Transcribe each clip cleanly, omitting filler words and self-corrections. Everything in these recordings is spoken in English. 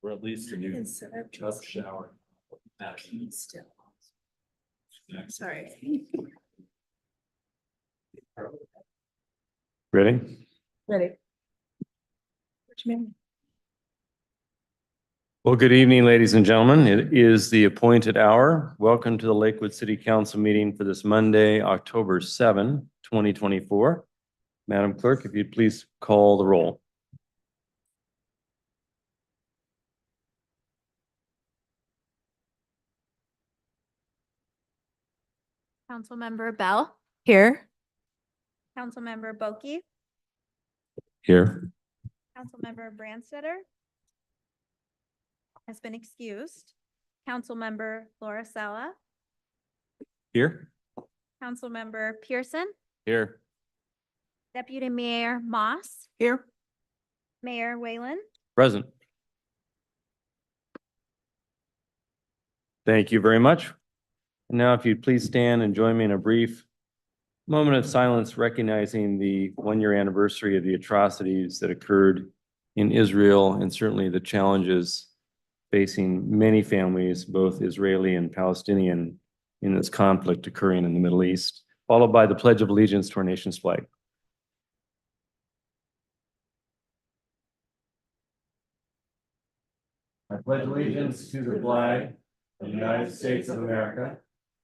Or at least a new Instead of tub just shower. still. Sorry. Ready? Ready. What you mean? Well, good evening, ladies and gentlemen. It is the appointed hour. Welcome to the Lakewood City Council meeting for this Monday, October 7, 2024. Madam Clerk, if you'd please call the roll. Councilmember Bell. Here. Councilmember Boki. Here. Councilmember Brandstetter has been excused. Councilmember Laura Sella. Here. Councilmember Pearson. Here. Deputy Mayor Moss. Here. Mayor Whalen. Present. Thank you very much. And now if you'd please stand and join me in a brief moment of silence recognizing the one-year anniversary of the atrocities that occurred in Israel and certainly the challenges facing many families, both Israeli and Palestinian, in this conflict occurring in the Middle East, followed by the Pledge of Allegiance to our nation's flag. I pledge allegiance to the flag of the United States of America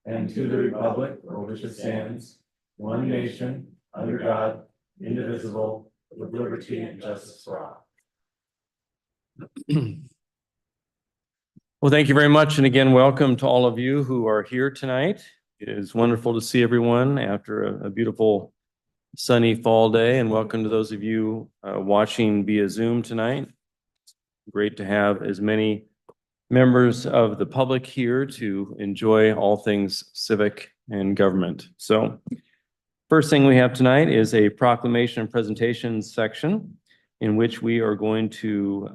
and to the republic for which it stands, one nation, under God, indivisible, with liberty and justice for all. Well, thank you very much. And again, welcome to all of you who are here tonight. It is wonderful to see everyone after a beautiful sunny fall day. And welcome to those of you watching via Zoom tonight. Great to have as many members of the public here to enjoy all things civic and government. So first thing we have tonight is a proclamation and presentation section in which we are going to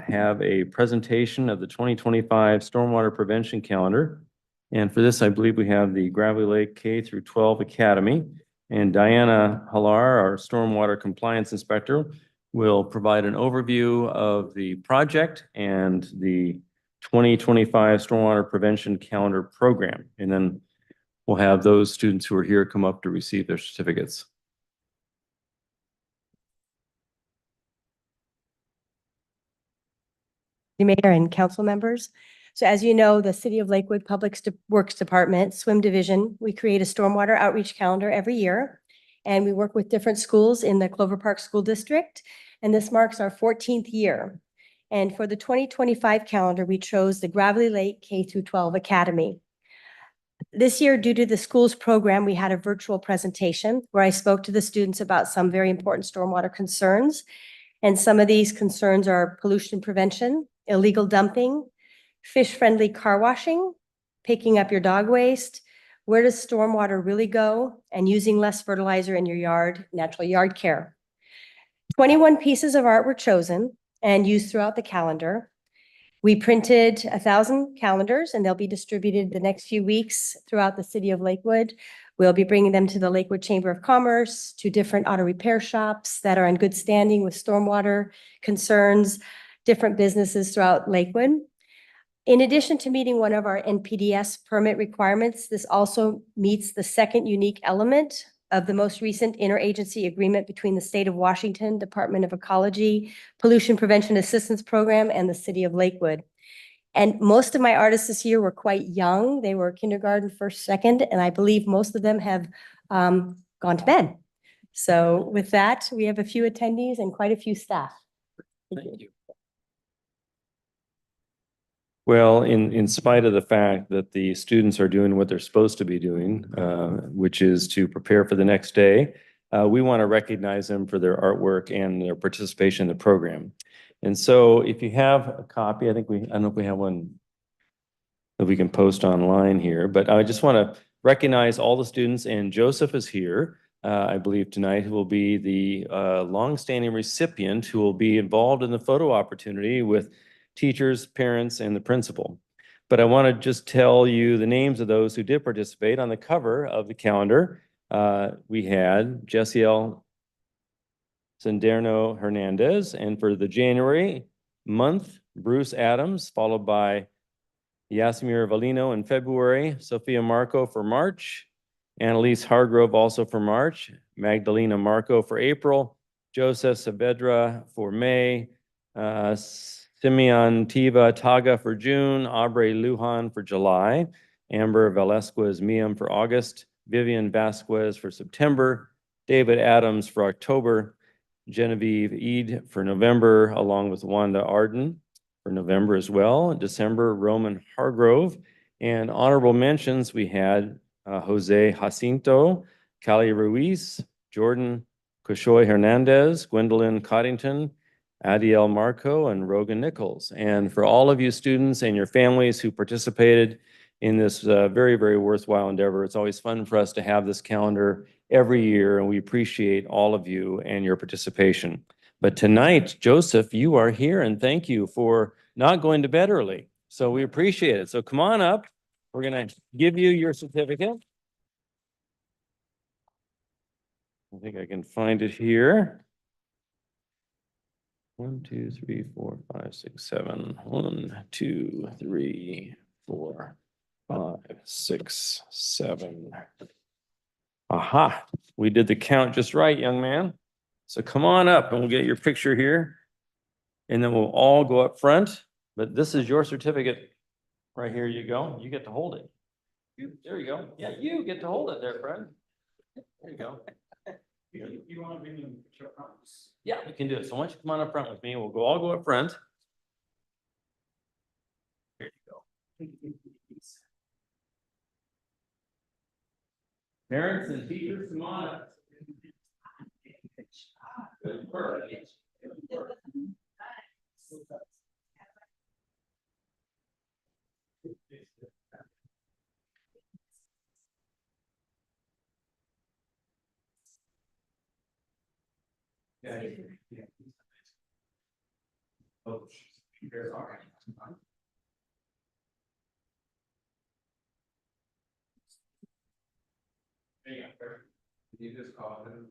have a presentation of the 2025 Stormwater Prevention Calendar. And for this, I believe we have the Gravelly Lake K through 12 Academy, and Diana Halar, our Stormwater Compliance Inspector, will provide an overview of the project and the 2025 Stormwater Prevention Calendar Program. And then we'll have those students who are here come up to receive their certificates. The mayor and council members. So as you know, the City of Lakewood Public Works Department, Swim Division, we create a stormwater outreach calendar every year. And we work with different schools in the Clover Park School District. And this marks our 14th year. And for the 2025 calendar, we chose the Gravelly Lake K through 12 Academy. This year, due to the school's program, we had a virtual presentation where I spoke to the students about some very important stormwater concerns. And some of these concerns are pollution prevention, illegal dumping, fish-friendly car washing, picking up your dog waste, where does stormwater really go, and using less fertilizer in your yard, natural yard care. 21 pieces of art were chosen and used throughout the calendar. We printed 1,000 calendars, and they'll be distributed the next few weeks throughout the city of Lakewood. We'll be bringing them to the Lakewood Chamber of Commerce, to different auto repair shops that are in good standing with stormwater concerns, different businesses throughout Lakewood. In addition to meeting one of our NPDES permit requirements, this also meets the second unique element of the most recent interagency agreement between the State of Washington Department of Ecology, Pollution Prevention Assistance Program, and the City of Lakewood. And most of my artists this year were quite young. They were kindergarten, first, second, and I believe most of them have gone to bed. So with that, we have a few attendees and quite a few staff. Thank you. Well, in spite of the fact that the students are doing what they're supposed to be doing, which is to prepare for the next day, we want to recognize them for their artwork and their participation in the program. And so if you have a copy, I don't know if we have one that we can post online here, but I just want to recognize all the students, and Joseph is here, I believe tonight, who will be the longstanding recipient who will be involved in the photo opportunity with teachers, parents, and the principal. But I want to just tell you the names of those who did participate. On the cover of the calendar, we had Jessiel Senderno Hernandez, and for the January, month, Bruce Adams, followed by Yasimir Valino in February, Sophia Marco for March, Annalise Hargrove also for March, Magdalena Marco for April, Joseph Saavedra for May, Simeon Tiva Taga for June, Aubrey Lujan for July, Amber Velasquez Miam for August, Vivian Vasquez for September, David Adams for October, Genevieve Eid for November, along with Wanda Arden for November as well. In December, Roman Hargrove. And honorable mentions, we had Jose Jacinto, Cali Ruiz, Jordan Koshoy Hernandez, Gwendolyn Coddington, Adiel Marco, and Rogan Nichols. And for all of you students and your families who participated in this very, very worthwhile endeavor, it's always fun for us to have this calendar every year, and we appreciate all of you and your participation. But tonight, Joseph, you are here, and thank you for not going to bed early. So we appreciate it. So come on up. We're going to give you your certificate. I think I can find it here. 1, 2, 3, 4, 5, 6, 7. 1, 2, 3, 4, 5, 6, 7. Aha, we did the count just right, young man. So come on up and we'll get your picture here. And then we'll all go up front. But this is your certificate. Right here you go. You get to hold it. There you go. Yeah, you get to hold it there, friend. There you go. You want to bring them picture up front? Yeah, we can do it. So why don't you come on up front with me? We'll all go up front. Here you go. Parents and teachers, come on up. Good work. Oh, there's all right. You just call him.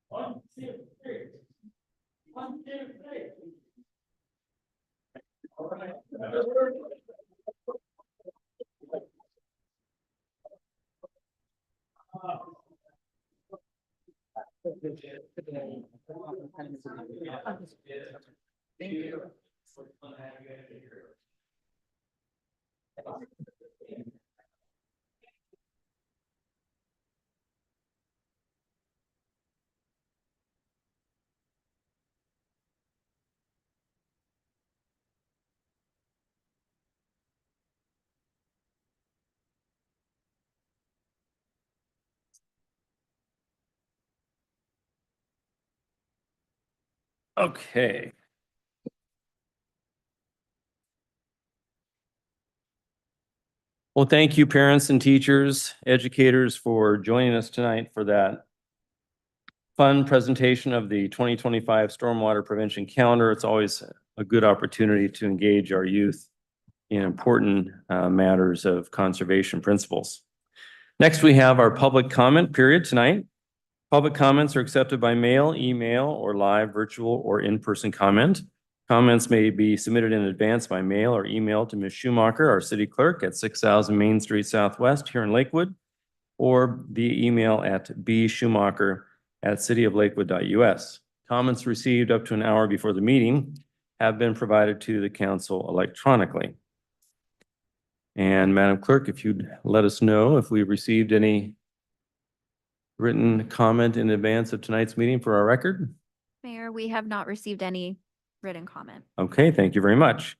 1, 2, 3. 1, 2, 3. All right. Thank you. Okay. Well, thank you, parents and teachers, educators, for joining us tonight for that fun presentation of the 2025 Stormwater Prevention Calendar. It's always a good opportunity to engage our youth in important matters of conservation principles. Next, we have our public comment period tonight. Public comments are accepted by mail, email, or live, virtual, or in-person comment. Comments may be submitted in advance by mail or email to Ms. Schumacher, our city clerk, at 6000 Main Street Southwest here in Lakewood, or via email at bschumacher@cityoflakewood.us. Comments received up to an hour before the meeting have been provided to the council electronically. And Madam Clerk, if you'd let us know if we received any written comment in advance of tonight's meeting for our record. Mayor, we have not received any written comment. Okay, thank you very much.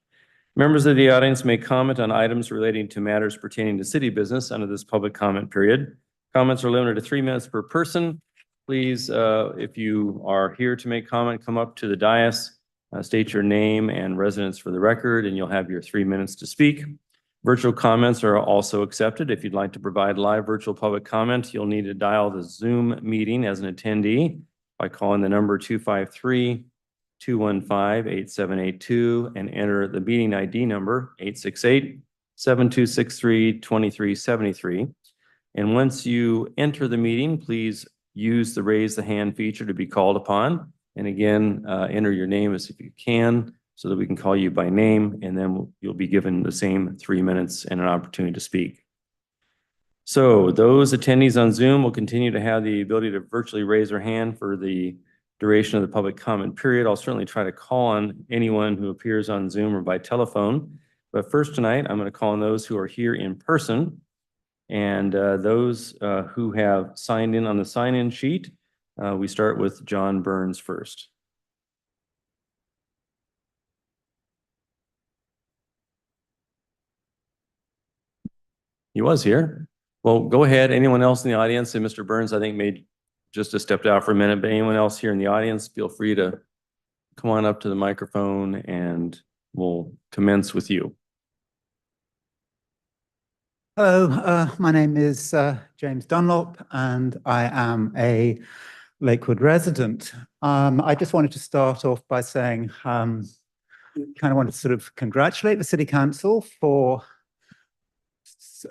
Members of the audience may comment on items relating to matters pertaining to city business under this public comment period. Comments are limited to 3 minutes per person. Please, if you are here to make comment, come up to the dais, state your name and residence for the record, and you'll have your 3 minutes to speak. Virtual comments are also accepted. If you'd like to provide live virtual public comment, you'll need to dial the Zoom meeting as an attendee by calling the number 253-215-8782 and enter the meeting ID number 868-7263-2373. And once you enter the meeting, please use the raise the hand feature to be called upon. And again, enter your name as if you can, so that we can call you by name, and then you'll be given the same 3 minutes and an opportunity to speak. So those attendees on Zoom will continue to have the ability to virtually raise their hand for the duration of the public comment period. I'll certainly try to call on anyone who appears on Zoom or by telephone. But first tonight, I'm going to call on those who are here in person. And those who have signed in on the sign-in sheet, we start with John Burns first. He was here. Well, go ahead. Anyone else in the audience? And Mr. Burns, I think, made just stepped out for a minute, but anyone else here in the audience, feel free to come on up to the microphone and we'll commence with you. Hello, my name is James Dunlop, and I am a Lakewood resident. I just wanted to start off by saying, kind of wanted to sort of congratulate the City Council for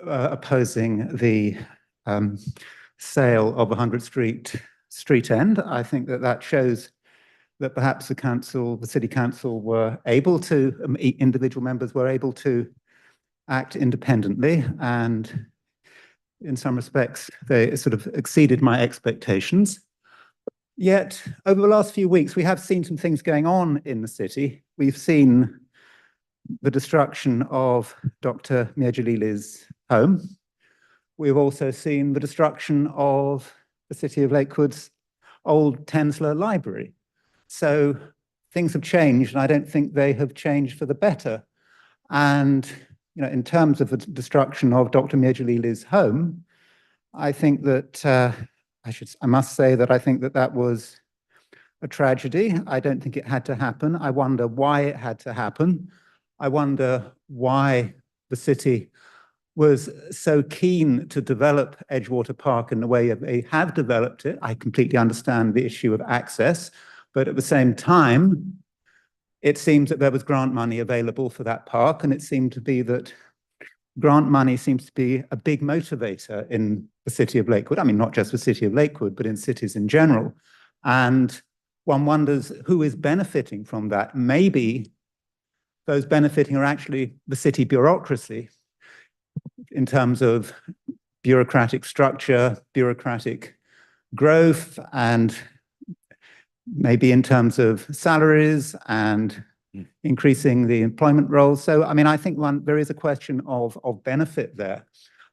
opposing the sale of 100 Street End. I think that that shows that perhaps the City Council were able to, individual members were able to act independently, and in some respects, they sort of exceeded my expectations. Yet, over the last few weeks, we have seen some things going on in the city. We've seen the destruction of Dr. Miajalili's home. We've also seen the destruction of the City of Lakewood's old Tensler Library. So things have changed, and I don't think they have changed for the better. And in terms of the destruction of Dr. Miajalili's home, I think that I must say that I think that that was a tragedy. I don't think it had to happen. I wonder why it had to happen. I wonder why the city was so keen to develop Edgewater Park in the way they have developed it. I completely understand the issue of access, but at the same time, it seems that there was grant money available for that park, and it seemed to be that grant money seems to be a big motivator in the city of Lakewood. I mean, not just the city of Lakewood, but in cities in general. And one wonders who is benefiting from that. Maybe those benefiting are actually the city bureaucracy in terms of bureaucratic structure, bureaucratic growth, and maybe in terms of salaries and increasing the employment roles. So, I mean, I think there is a question of benefit there.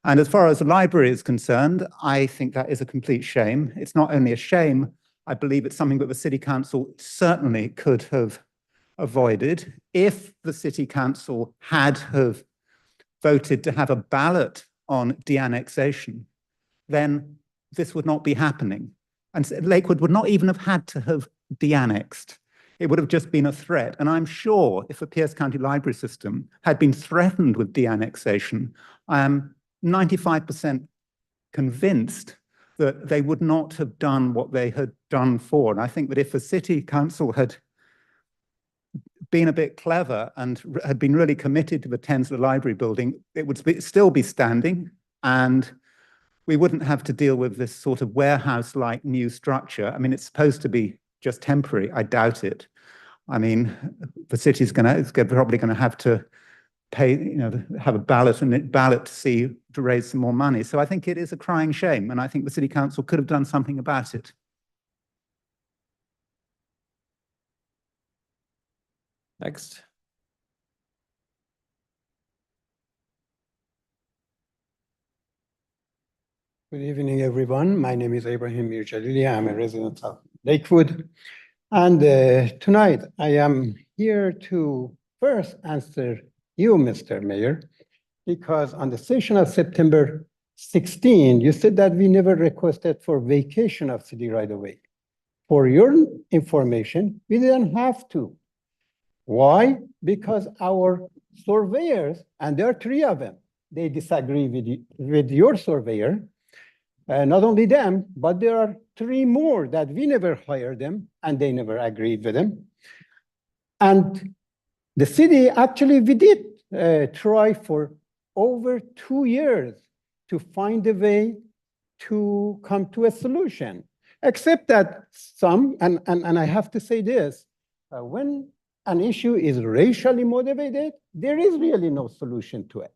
And as far as the library is concerned, I think that is a complete shame. It's not only a shame, I believe it's something that the City Council certainly could have avoided. If the City Council had have voted to have a ballot on de-annexation, then this would not be happening. And Lakewood would not even have had to have de-annexed. It would have just been a threat. And I'm sure if the Pierce County Library System had been threatened with de-annexation, I am 95% convinced that they would not have done what they had done for. And I think that if the City Council had been a bit clever and had been really committed to the Tensler Library building, it would still be standing, and we wouldn't have to deal with this sort of warehouse-like new structure. I mean, it's supposed to be just temporary. I doubt it. I mean, the city's probably going to have to pay, have a ballot to raise some more money. So I think it is a crying shame, and I think the City Council could have done something about it. Next. Good evening, everyone. My name is Ibrahim Miajalili. I'm a resident of Lakewood. And tonight I am here to first answer you, Mr. Mayor, because on the session of September 16, you said that we never requested for vacation of city right away. For your information, we didn't have to. Why? Because our surveyors, and there are 3 of them, they disagree with your surveyor. Not only them, but there are 3 more that we never hired them, and they never agreed with them. And the city, actually, we did try for over 2 years to find a way to come to a solution. Except that some, and I have to say this, when an issue is racially motivated, there is really no solution to it.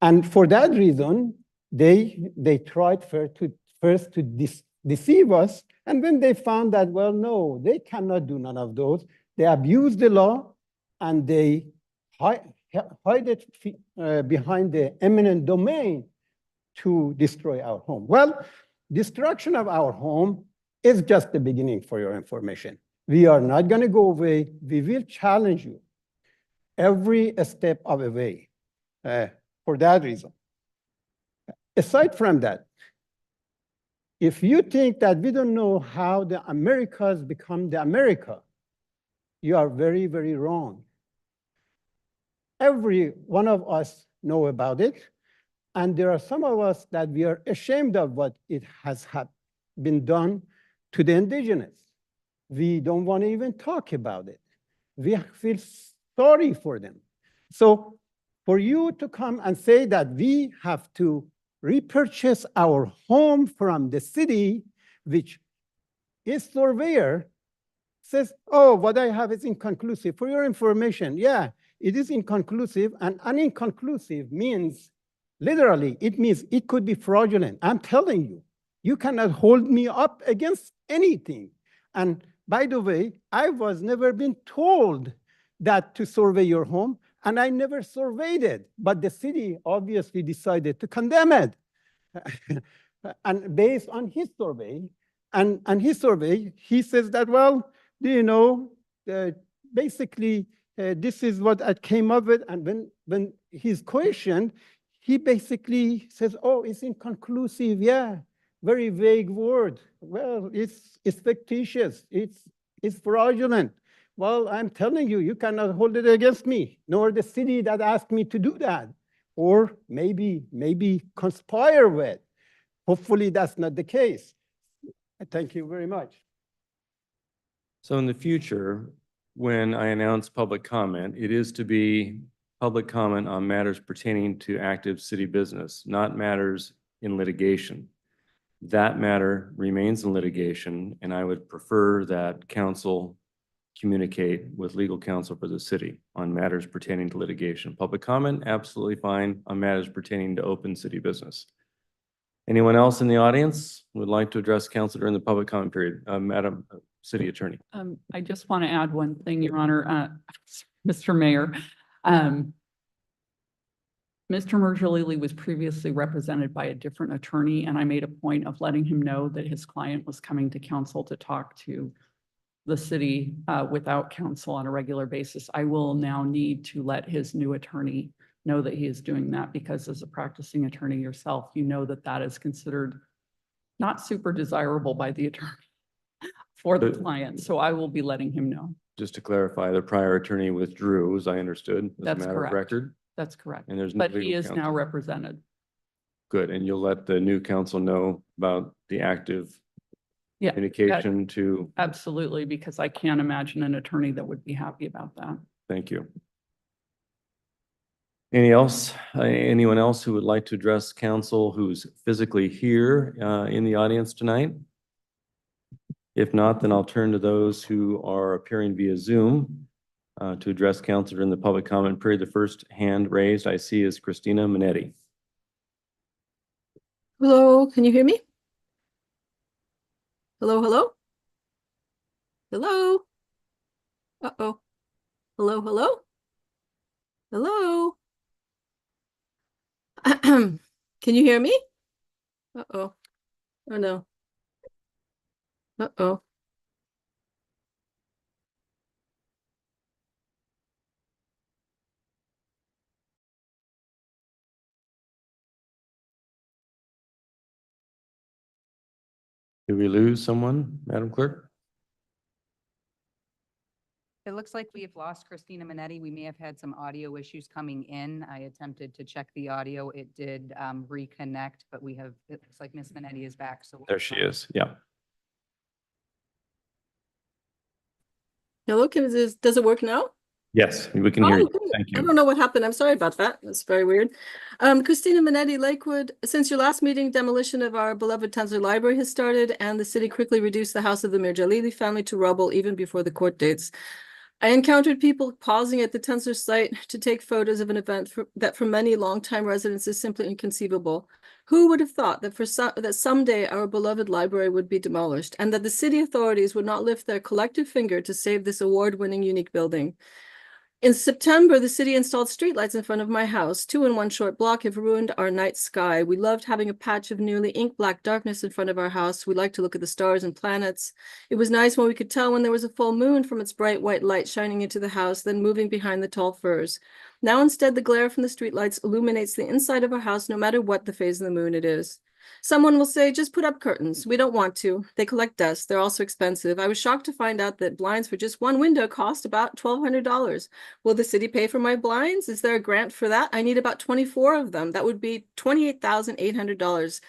And for that reason, they tried first to deceive us. And when they found that, well, no, they cannot do none of those, they abuse the law and they hide it behind the eminent domain to destroy our home. Well, destruction of our home is just the beginning, for your information. We are not going to go away. We will challenge you every step of the way for that reason. Aside from that, if you think that we don't know how the Americas become the America, you are very, very wrong. Every one of us know about it. And there are some of us that we are ashamed of what it has been done to the indigenous. We don't want to even talk about it. We feel sorry for them. So for you to come and say that we have to repurchase our home from the city, which is surveyor, says, oh, what I have is inconclusive. For your information, yeah, it is inconclusive, and inconclusive means, literally, it means it could be fraudulent. I'm telling you, you cannot hold me up against anything. And by the way, I was never been told that to survey your home, and I never surveyed it, but the city obviously decided to condemn it. And based on his survey, and his survey, he says that, well, do you know, basically, this is what I came up with, and when he's questioned, he basically says, oh, it's inconclusive, yeah, very vague word. Well, it's fictitious, it's fraudulent. Well, I'm telling you, you cannot hold it against me, nor the city that asked me to do that, or maybe conspire with. Hopefully that's not the case. Thank you very much. So in the future, when I announce public comment, it is to be public comment on matters pertaining to active city business, not matters in litigation. That matter remains in litigation, and I would prefer that council communicate with legal counsel for the city on matters pertaining to litigation. Public comment, absolutely fine on matters pertaining to open city business. Anyone else in the audience would like to address council during the public comment period? Madam City Attorney. I just want to add one thing, Your Honor, Mr. Mayor. Mr. Mergelili was previously represented by a different attorney, and I made a point of letting him know that his client was coming to council to talk to the city without counsel on a regular basis. I will now need to let his new attorney know that he is doing that, because as a practicing attorney yourself, you know that that is considered not super desirable by the attorney for the client. So I will be letting him know. Just to clarify, the prior attorney withdrew, as I understood, as a That's matter of correct. record. That's correct. And there's no But he legal is now counsel. represented. Good, and you'll let the new council know about the active Yeah, communication to, absolutely, because I can't imagine an attorney that would be happy about that. thank you. Anyone else who would like to address council who's physically here in the audience tonight? If not, then I'll turn to those who are appearing via Zoom to address council during the public comment period. The first hand raised I see is Christina Minetti. Hello, can you hear me? Hello, hello? Hello? Uh-oh. Hello, hello? Hello? Can you hear me? Uh-oh. Oh, no. Uh-oh. Did we lose someone, Madam Clerk? It looks like we have lost Christina Minetti. We may have had some audio issues coming in. I attempted to check the audio. It did reconnect, but it looks like Miss Minetti is back. So There she is, yeah. Hello, does it work now? Yes, we can hear Oh, you. good. Thank I you. don't know what happened. I'm sorry about that. That's very weird. Christina Minetti, Lakewood, since your last meeting, demolition of our beloved Tensler Library has started, and the city quickly reduced the house of the Mir Jalili family to rubble even before the court dates. I encountered people pausing at the Tensler site to take photos of an event that for many longtime residents is simply inconceivable. Who would have thought that that someday our beloved library would be demolished and that the city authorities would not lift their collective finger to save this award-winning unique building? In September, the city installed streetlights in front of my house. 2 in one short block have ruined our night sky. We loved having a patch of nearly ink black darkness in front of our house. We liked to look at the stars and planets. It was nice when we could tell when there was a full moon from its bright white light shining into the house, then moving behind the tall firs. Now instead, the glare from the streetlights illuminates the inside of our house, no matter what the phase of the moon it is. Someone will say, just put up curtains. We don't want to. They collect dust. They're also expensive. I was shocked to find out that blinds for just one window cost about $1,200. Will the city pay for my blinds? Is there a grant for that? I need about 24 of them. That would be $28,800.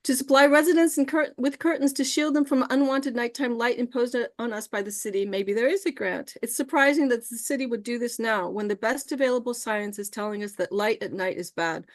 To supply residents with curtains to shield them from unwanted nighttime light imposed on us by the city, maybe there is a grant. It's surprising that the city would do this now when the best available science is telling us that light at night is bad.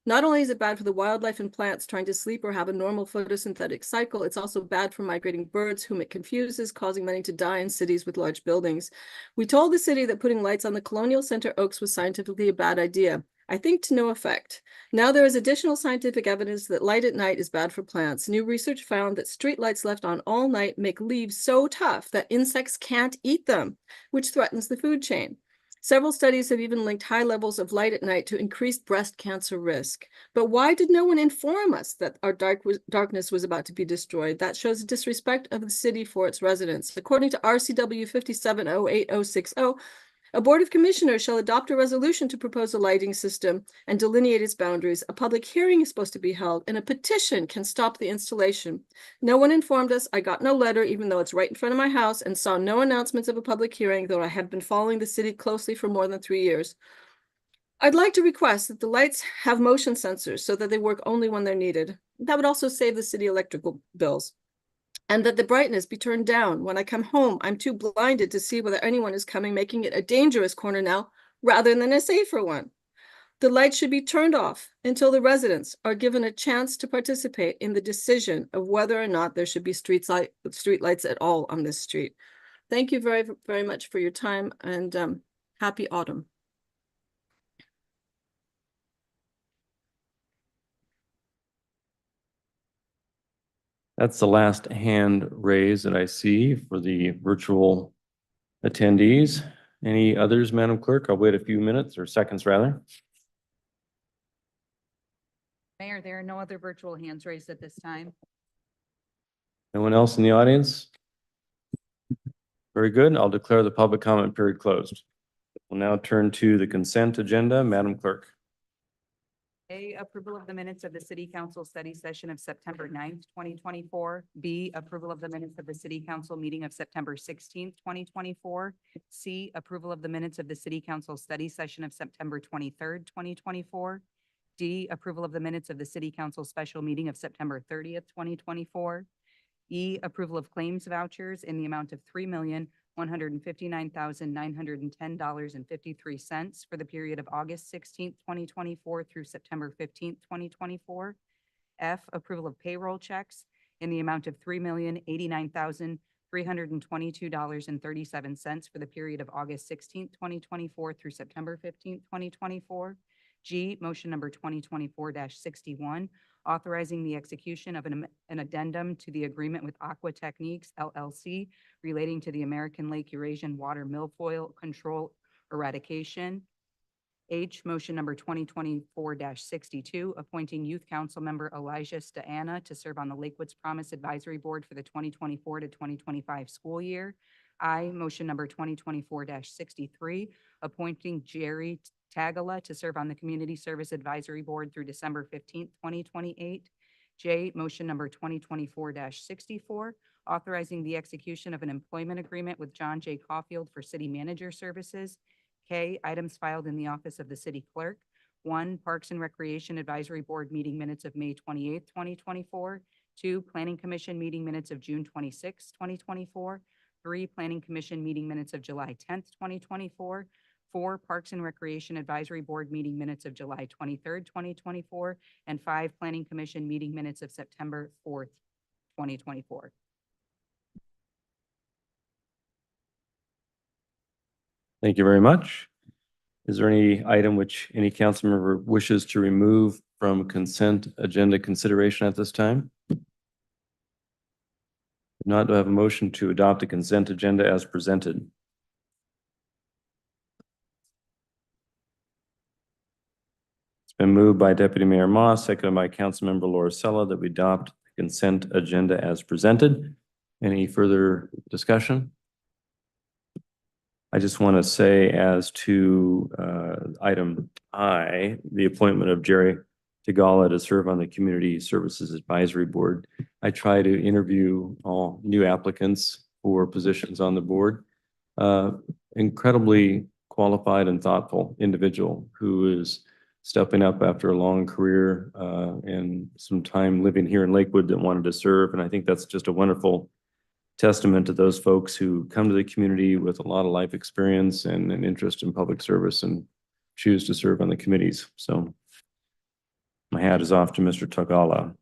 Not only is it bad for the wildlife and plants trying to sleep or have a normal photosynthetic cycle, it's also bad for migrating birds whom it confuses, causing many to die in cities with large buildings. We told the city that putting lights on the Colonial Center Oaks was scientifically a bad idea. I think to no effect. Now there is additional scientific evidence that light at night is bad for plants. New research found that streetlights left on all night make leaves so tough that insects can't eat them, which threatens the food chain. Several studies have even linked high levels of light at night to increased breast cancer risk. But why did no one inform us that our darkness was about to be destroyed? That shows disrespect of the city for its residents. According to RCW 5708060, a board of commissioners shall adopt a resolution to propose a lighting system and delineate its boundaries. A public hearing is supposed to be held, and a petition can stop the installation. No one informed us. I got no letter, even though it's right in front of my house, and saw no announcements of a public hearing, though I have been following the city closely for more than 3 years. I'd like to request that the lights have motion sensors so that they work only when they're needed. That would also save the city electrical bills. And that the brightness be turned down. When I come home, I'm too blinded to see whether anyone is coming, making it a dangerous corner now rather than a safer one. The lights should be turned off until the residents are given a chance to participate in the decision of whether or not there should be street lights at all on this street. Thank you very, very much for your time, and happy autumn. That's the last hand raise that I see for the virtual attendees. Any others, Madam Clerk? I'll wait a few minutes or seconds rather. Mayor, there are no other virtual hands raised at this time. No one else in the audience? Very good. I'll declare the public comment period closed. We'll now turn to the consent agenda. Madam Clerk. A, approval of the minutes of the city council study session of September 9th, 2024. B, approval of the minutes of the city council meeting of September 16th, 2024. C, approval of the minutes of the city council study session of September 23rd, 2024. D, approval of the minutes of the city council special meeting of September 30th, 2024. E, approval of claims vouchers in the amount of $3,159,910.53 for the period of August 16th, 2024 through September 15th, 2024. F, approval of payroll checks in the amount of $3,089,322.37 for the period of August 16th, 2024 through September 15th, 2024. G, motion number 2024-61, authorizing the execution of an addendum to the agreement with Aqua Techniques LLC relating to the American Lake Eurasian Water Milfoil Control Eradication. H, motion number 2024-62, appointing Youth Council Member Elijah Staana to serve on the Lakewoods Promise Advisory Board for the 2024 to 2025 school year. I, motion number 2024-63, appointing Jerry Tagala to serve on the Community Service Advisory Board through December 15th, 2028. J, motion number 2024-64, authorizing the execution of an employment agreement with John J. Caulfield for city manager services. K, items filed in the office of the city clerk. 1, Parks and Recreation Advisory Board meeting minutes of May 28th, 2024. 2, Planning Commission meeting minutes of June 26th, 2024. 3, Planning Commission meeting minutes of July 10th, 2024. 4, Parks and Recreation Advisory Board meeting minutes of July 23rd, 2024. And 5, Planning Commission meeting minutes of September 4th, 2024. Thank you very much. Is there any item which any council member wishes to remove from consent agenda consideration at this time? If not, do I have a motion to adopt the consent agenda as presented? It's been moved by Deputy Mayor Moss, seconded by Councilmember Laura Sella, that we adopt the consent agenda as presented. Any further discussion? I just want to say as to item I, the appointment of Jerry Tagala to serve on the Community Services Advisory Board. I try to interview all new applicants for positions on the board. Incredibly qualified and thoughtful individual who is stepping up after a long career and some time living here in Lakewood that wanted to serve. And I think that's just a wonderful testament to those folks who come to the community with a lot of life experience and an interest in public service and choose to serve on the committees. So my hat is off to Mr. Tagala.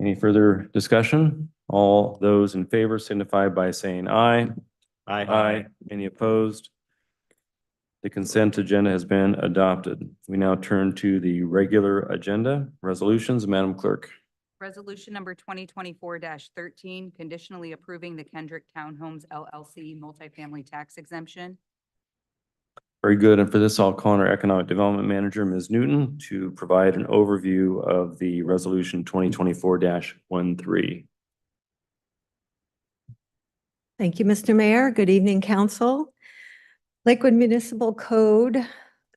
Any further discussion? All those in favor signify by saying aye. Aye. Any opposed? The consent agenda has been adopted. We now turn to the regular agenda resolutions. Madam Clerk. Resolution number 2024-13, conditionally approving the Kendrick Townhomes LLC multifamily tax exemption. Very good. And for this, I'll call on our Economic Development Manager, Ms. Newton, to provide an overview of the resolution 2024-13. Thank you, Mr. Mayor. Good evening, council. Lakewood Municipal Code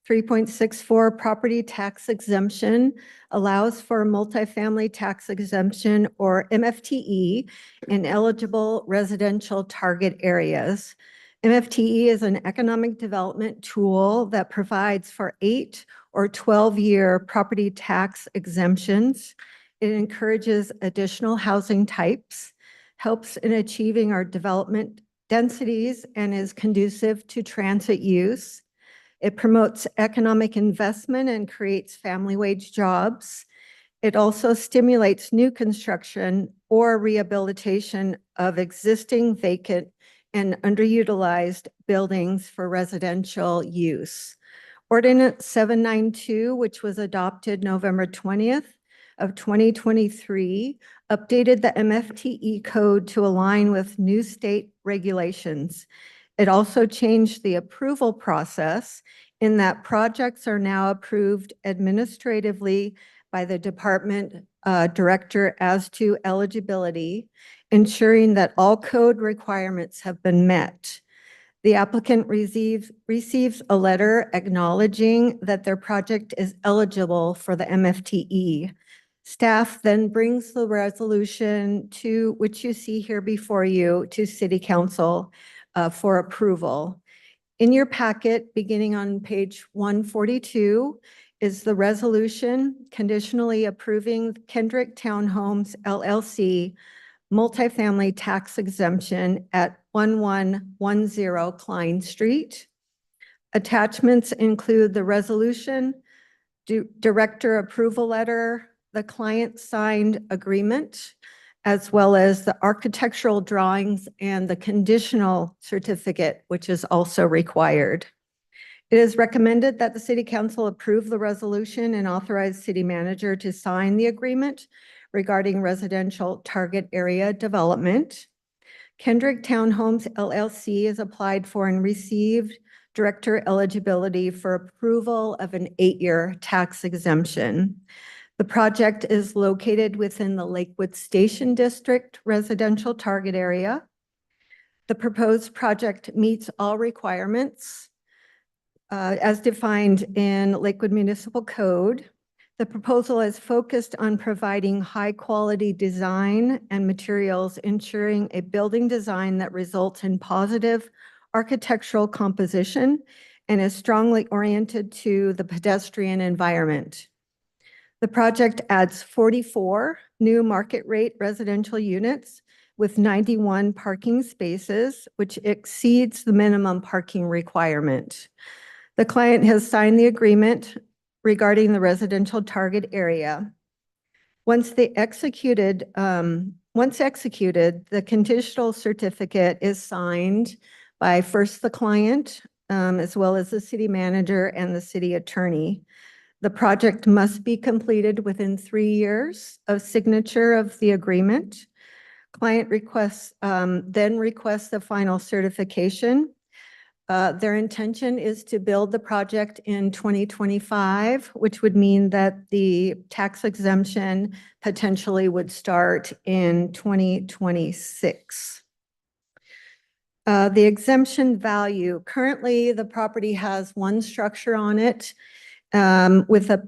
3.64 property tax exemption allows for multifamily tax exemption or MFTE in eligible residential target areas. MFTE is an economic development tool that provides for 8 or 12-year property tax exemptions. It encourages additional housing types, helps in achieving our development densities, and is conducive to transit use. It promotes economic investment and creates family wage jobs. It also stimulates new construction or rehabilitation of existing vacant and underutilized buildings for residential use. Ordinance 792, which was adopted November 20th of 2023, updated the MFTE code to align with new state regulations. It also changed the approval process in that projects are now approved administratively by the department director as to eligibility, ensuring that all code requirements have been met. The applicant receives a letter acknowledging that their project is eligible for the MFTE. Staff then brings the resolution to, which you see here before you, to City Council for approval. In your packet, beginning on page 142, is the resolution conditionally approving Kendrick Townhomes LLC multifamily tax exemption at 1110 Klein Street. Attachments include the resolution, director approval letter, the client signed agreement, as well as the architectural drawings and the conditional certificate, which is also required. It is recommended that the City Council approve the resolution and authorize City Manager to sign the agreement regarding residential target area development. Kendrick Townhomes LLC is applied for and received director eligibility for approval of an 8-year tax exemption. The project is located within the Lakewood Station District residential target area. The proposed project meets all requirements as defined in Lakewood Municipal Code. The proposal is focused on providing high-quality design and materials, ensuring a building design that results in positive architectural composition and is strongly oriented to the pedestrian environment. The project adds 44 new market rate residential units with 91 parking spaces, which exceeds the minimum parking requirement. The client has signed the agreement regarding the residential target area. Once executed, the conditional certificate is signed by first the client, as well as the city manager and the city attorney. The project must be completed within 3 years of signature of the agreement. Client then requests the final certification. Their intention is to build the project in 2025, which would mean that the tax exemption potentially would start in 2026. The exemption value, currently the property has one structure on it with a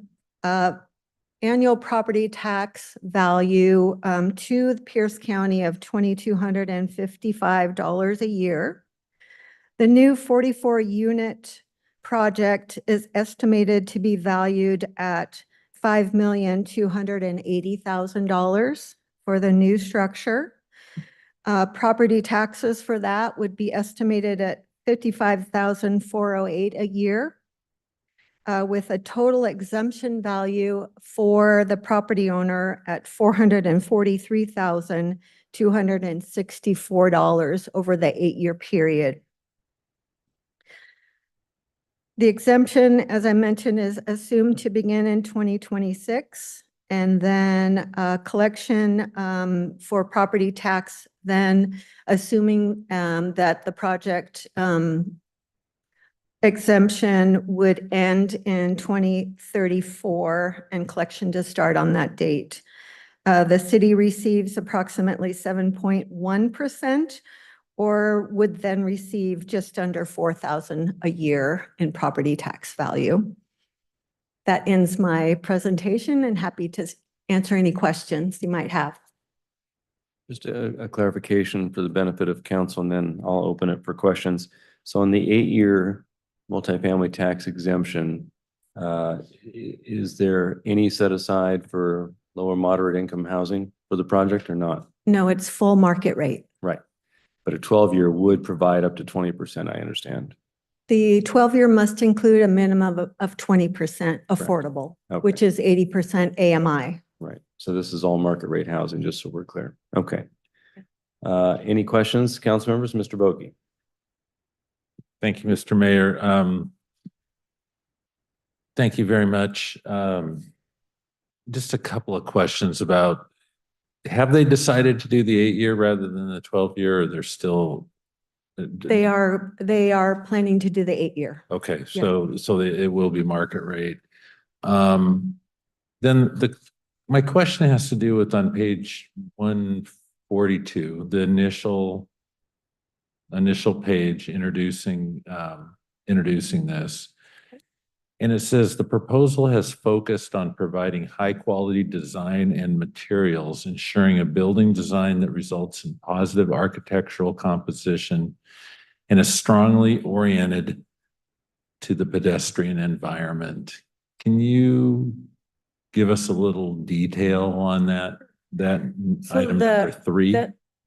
annual property tax value to Pierce County of $2,255 a year. The new 44-unit project is estimated to be valued at $5,280,000 for the new structure. Property taxes for that would be estimated at $55,408 a year, with a total exemption value for the property owner at $443,264 over the 8-year period. The exemption, as I mentioned, is assumed to begin in 2026, and then collection for property tax, then assuming that the project exemption would end in 2034 and collection to start on that date. The city receives approximately 7.1%, or would then receive just under $4,000 a year in property tax value. That ends my presentation, and happy to answer any questions you might have. Just a clarification for the benefit of council, and then I'll open it for questions. So on the 8-year multifamily tax exemption, is there any set aside for lower moderate income housing for the project or not? No, it's full market rate. Right. But a 12-year would provide up to 20%, I understand. The 12-year must include a minimum of 20% affordable, Okay. which is 80% AMI. Right. So this is all market rate housing, just so we're clear. Okay. Any questions, council members? Mr. Bogie. Thank you, Mr. Mayor. Thank you very much. Just a couple of questions about, have they decided to do the 8-year rather than the 12-year, or they're still? They are planning to do the 8-year. Okay, so it will be market rate. Then my question has to do with on page 142, the initial page introducing this. And it says the proposal has focused on providing high quality design and materials, ensuring a building design that results in positive architectural composition and is strongly oriented to the pedestrian environment. Can you give us a little detail on that So item number 3?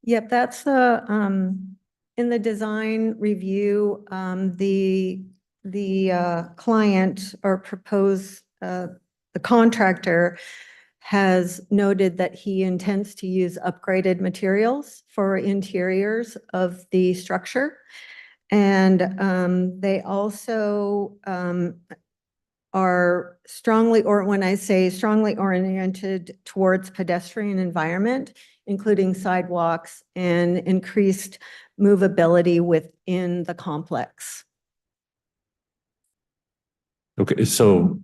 Yep, that's in the design review, the client or the contractor has noted that he intends to use upgraded materials for interiors of the structure. And they also are strongly, or when I say strongly oriented towards pedestrian environment, including sidewalks and increased movability within the complex. Okay, so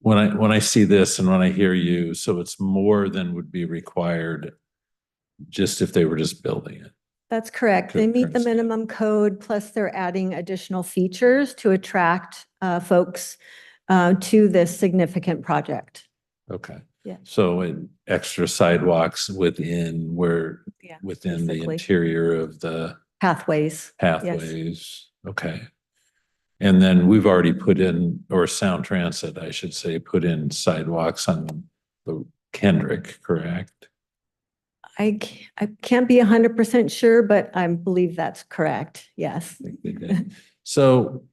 when I see this and when I hear you, so it's more than would be required just if they were just building it. That's correct. They meet the minimum code, plus they're adding additional features to attract folks to this significant project. Okay. Yeah. So extra sidewalks within the basically. interior of the Pathways. pathways. Okay. And then we've already put in, or Sound Transit, I should say, put in sidewalks on the Kendrick, correct? I can't be 100% sure, but I believe that's correct. Yes. They did. So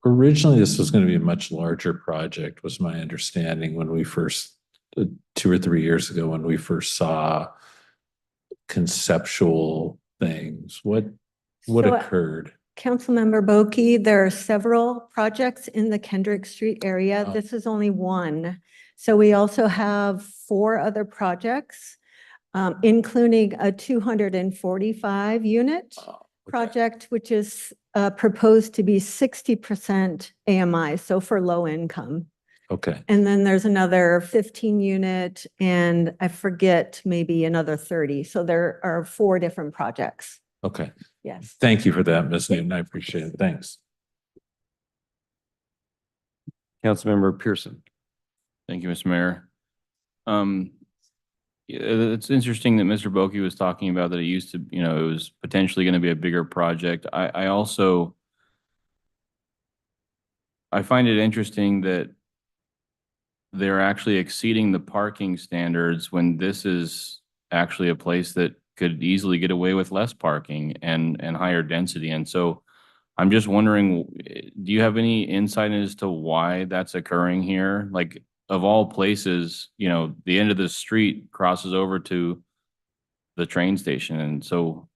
originally, this was going to be a much larger project, was my understanding when we first, 2 or 3 years ago, when we first saw conceptual things. What So, occurred? Councilmember Boki, there are several projects in the Kendrick Street area. Oh. This is only one. So we also have 4 other projects, including a 245 unit Okay. project, which is proposed to be 60% AMI, so for low income. Okay, And then there's another 15 unit and I forget, maybe another 30. So there are 4 different projects. okay. Yes. Thank you for that, Ms. Newton. I appreciate it. Thanks. Councilmember Pearson. Thank you, Mr. Mayor. It's interesting that Mr. Boki was talking about that it used to, you know, it was potentially going to be a bigger project. I also, I find it interesting that they're actually exceeding the parking standards when this is actually a place that could easily get away with less parking and higher density. And so I'm just wondering, do you have any insight as to why that's occurring here? Like, of all places, you know, the end of the street crosses over to the train station. And so,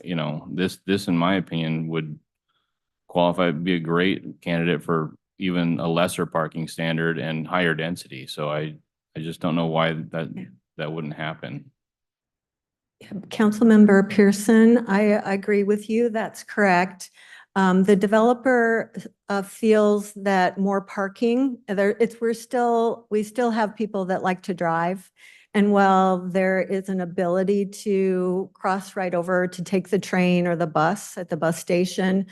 you know, this in my opinion would qualify to be a great candidate for even a lesser parking standard and higher density. So I just don't know why that wouldn't happen. Councilmember Pearson, I agree with you. That's correct. The developer feels that more parking, we still have people that like to drive. And while there is an ability to cross right over to take the train or the bus at the bus station,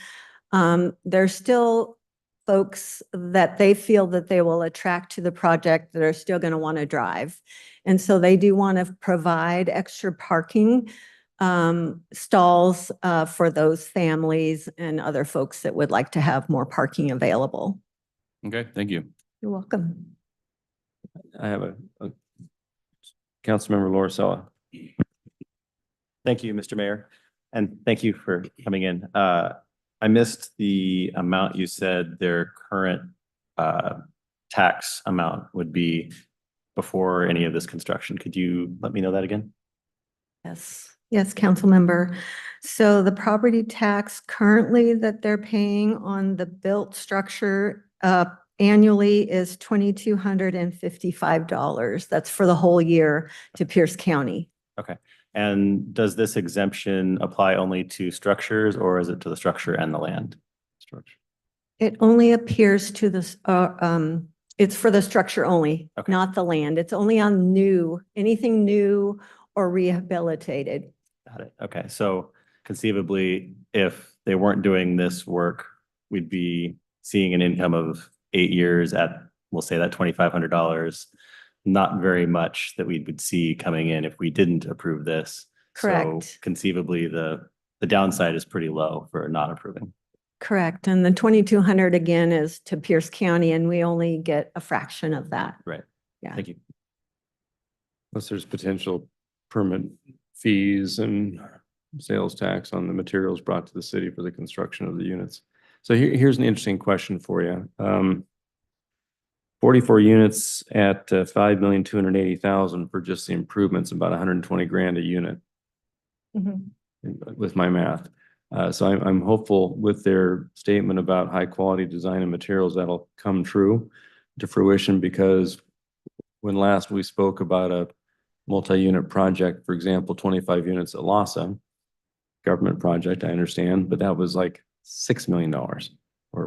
there's still folks that they feel that they will attract to the project that are still going to want to drive. And so they do want to provide extra parking stalls for those families and other folks that would like to have more parking available. Okay, thank you. You're welcome. I have a Councilmember Laura. Thank you, Mr. Mayor, and thank you for coming in. I missed the amount you said their current tax amount would be before any of this construction. Could you let me know that again? Yes, council member. So the property tax currently that they're paying on the built structure annually is $2,255. That's for the whole year to Pierce County. Okay. And does this exemption apply only to structures, or is it to the structure and the land? Structure. It only appears to this, it's for the structure only, Okay. not the land. It's only on anything new or rehabilitated. Got it. Okay. So conceivably, if they weren't doing this work, we'd be seeing an income of 8 years at, we'll say that $2,500. Not very much that we would see coming in if we didn't approve this. Correct. So conceivably, the downside is pretty low for not approving. Correct. And the 2,200 again is to Pierce County and we only get a fraction of that. Right. Yeah. Thank you. Unless there's potential permit fees and sales tax on the materials brought to the city for the construction of the units. So here's an interesting question for you. 44 units at 5,280,000 for just the improvements, about 120 grand a unit Mhm. with my math. So I'm hopeful with their statement about high quality design and materials that'll come true to fruition, because when last we spoke about a multi-unit project, for example, 25 units at LASA, government project, I understand, but that was like $6 million or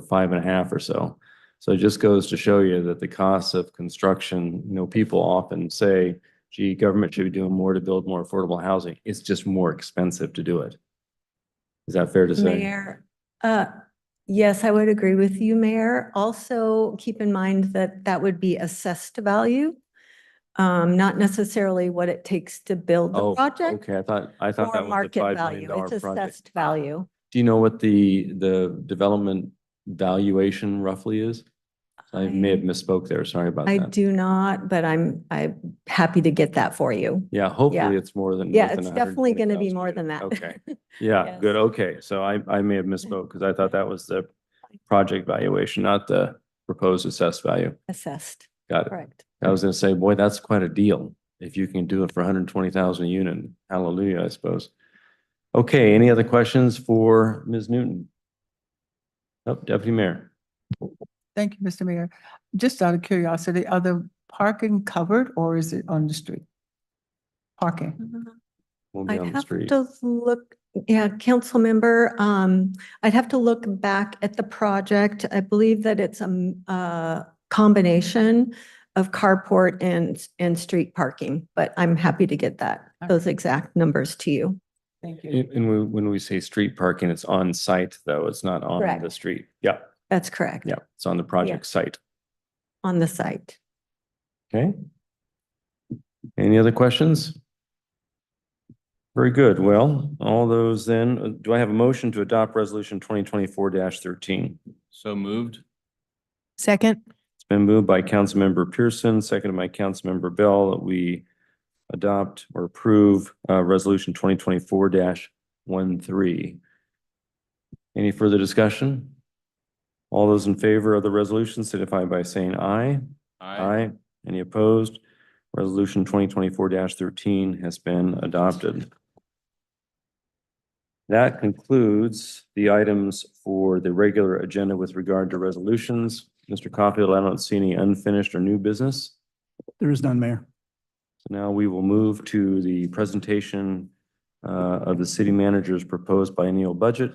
5.5 or so. So it just goes to show you that the costs of construction, people often say, gee, government should be doing more to build more affordable housing. It's just more expensive to do it. Is that fair to say? Mayor, yes, I would agree with you, Mayor. Also, keep in mind that that would be assessed value, not necessarily what it takes to build the Oh, project. okay. I thought Or that was a market $5 value. million It's project. assessed value. Do you know what the development valuation roughly is? I may have misspoke there. Sorry about I that. do not, but I'm happy to get that for you. Yeah, hopefully Yeah. it's more than. Yeah, within it's definitely going to be 120,000 more than units. that. Okay. Yeah, Yes. good. Okay. So I may have misspoke because I thought that was the project valuation, not the proposed assessed value. Assessed, Got it. correct. I was gonna say, boy, that's quite a deal. If you can do it for 120,000 a unit, hallelujah, I suppose. Okay, any other questions for Ms. Newton? Oh, Deputy Mayor. Thank you, Mr. Mayor. Just out of curiosity, are the parking covered or is it on the street? Parking. We'll be I'd on the have street. to look, yeah, council member, I'd have to look back at the project. I believe that it's a combination of carport and street parking, but I'm happy to get those exact numbers to you. Thank you. And when we say street parking, it's on site though. It's not on the Correct. street. Yeah, That's correct. yeah, it's on the project site. On the site. Okay. Any other questions? Very good. Well, all those then, do I have a motion to adopt resolution 2024-13? So moved. Second, It's been moved by Councilmember Pearson, seconded by Councilmember Bell, that we adopt or approve resolution 2024-13. Any further discussion? All those in favor of the resolution signify by saying aye. Aye. Any opposed? Resolution 2024-13 has been adopted. That concludes the items for the regular agenda with regard to resolutions. Mr. Caulfield, I don't see any unfinished or new business. There is none, Mayor. So now we will move to the presentation of the city manager's proposed biennial budget,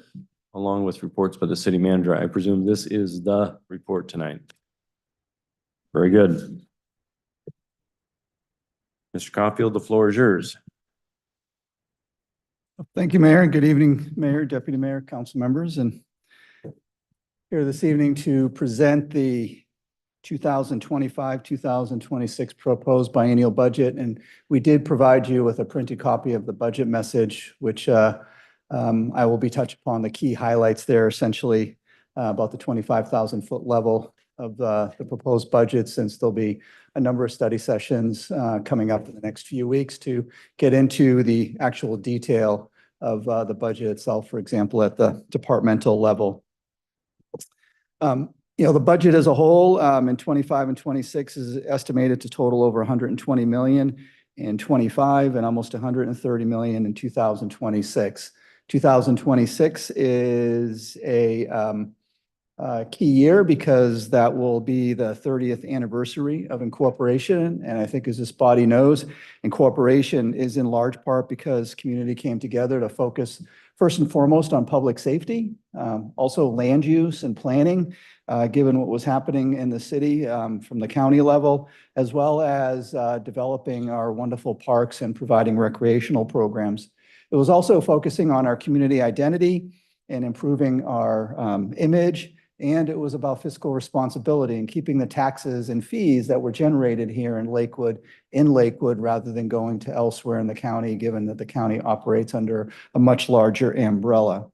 along with reports by the city manager. I presume this is the report tonight. Very good. Mr. Caulfield, the floor is yours. Thank you, Mayor. Good evening, Mayor, Deputy Mayor, council members, and here this evening to present the 2025-2026 proposed biennial budget. And we did provide you with a printed copy of the budget message, which I will be touching upon the key highlights there, essentially about the 25,000-foot level of the proposed budget, since there'll be a number of study sessions coming up in the next few weeks to get into the actual detail of the budget itself, for example, at the departmental level. The budget as a whole in 25 and 26 is estimated to total over 120 million in 25 and almost 130 million in 2026. 2026 is a key year because that will be the 30th anniversary of incorporation. And I think, as this body knows, incorporation is in large part because community came together to focus first and foremost on public safety, also land use and planning, given what was happening in the city from the county level, as well as developing our wonderful parks and providing recreational programs. It was also focusing on our community identity and improving our image. And it was about fiscal responsibility and keeping the taxes and fees that were generated here in Lakewood rather than going to elsewhere in the county, given that the county operates under a much larger umbrella.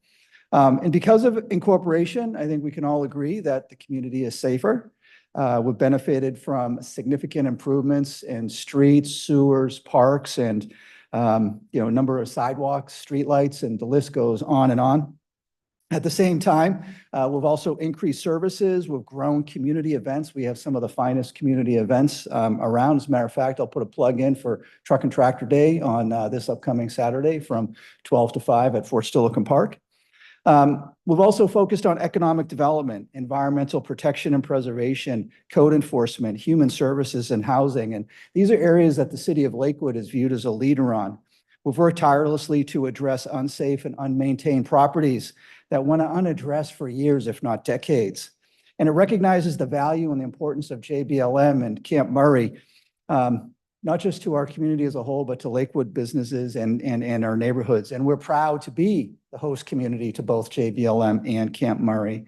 And because of incorporation, I think we can all agree that the community is safer. We've benefited from significant improvements in streets, sewers, parks, and number of sidewalks, streetlights, and the list goes on and on. At the same time, we've also increased services. We've grown community events. We have some of the finest community events around. As a matter of fact, I'll put a plug in for Truck and Tractor Day on this upcoming Saturday from 12 to 5 at Fort Steilacoom Park. We've also focused on economic development, environmental protection and preservation, code enforcement, human services, and housing. And these are areas that the city of Lakewood is viewed as a leader on. We've worked tirelessly to address unsafe and unmaintained properties that went unaddressed for years, if not decades. And it recognizes the value and the importance of JBLM and Camp Murray, not just to our community as a whole, but to Lakewood businesses and our neighborhoods. And we're proud to be the host community to both JBLM and Camp Murray.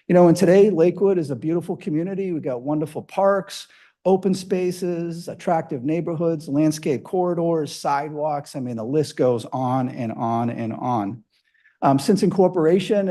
And today, Lakewood is a beautiful community. We've got wonderful parks, open spaces, attractive neighborhoods, landscape corridors, sidewalks. I mean, the list goes on and on and on. Since incorporation,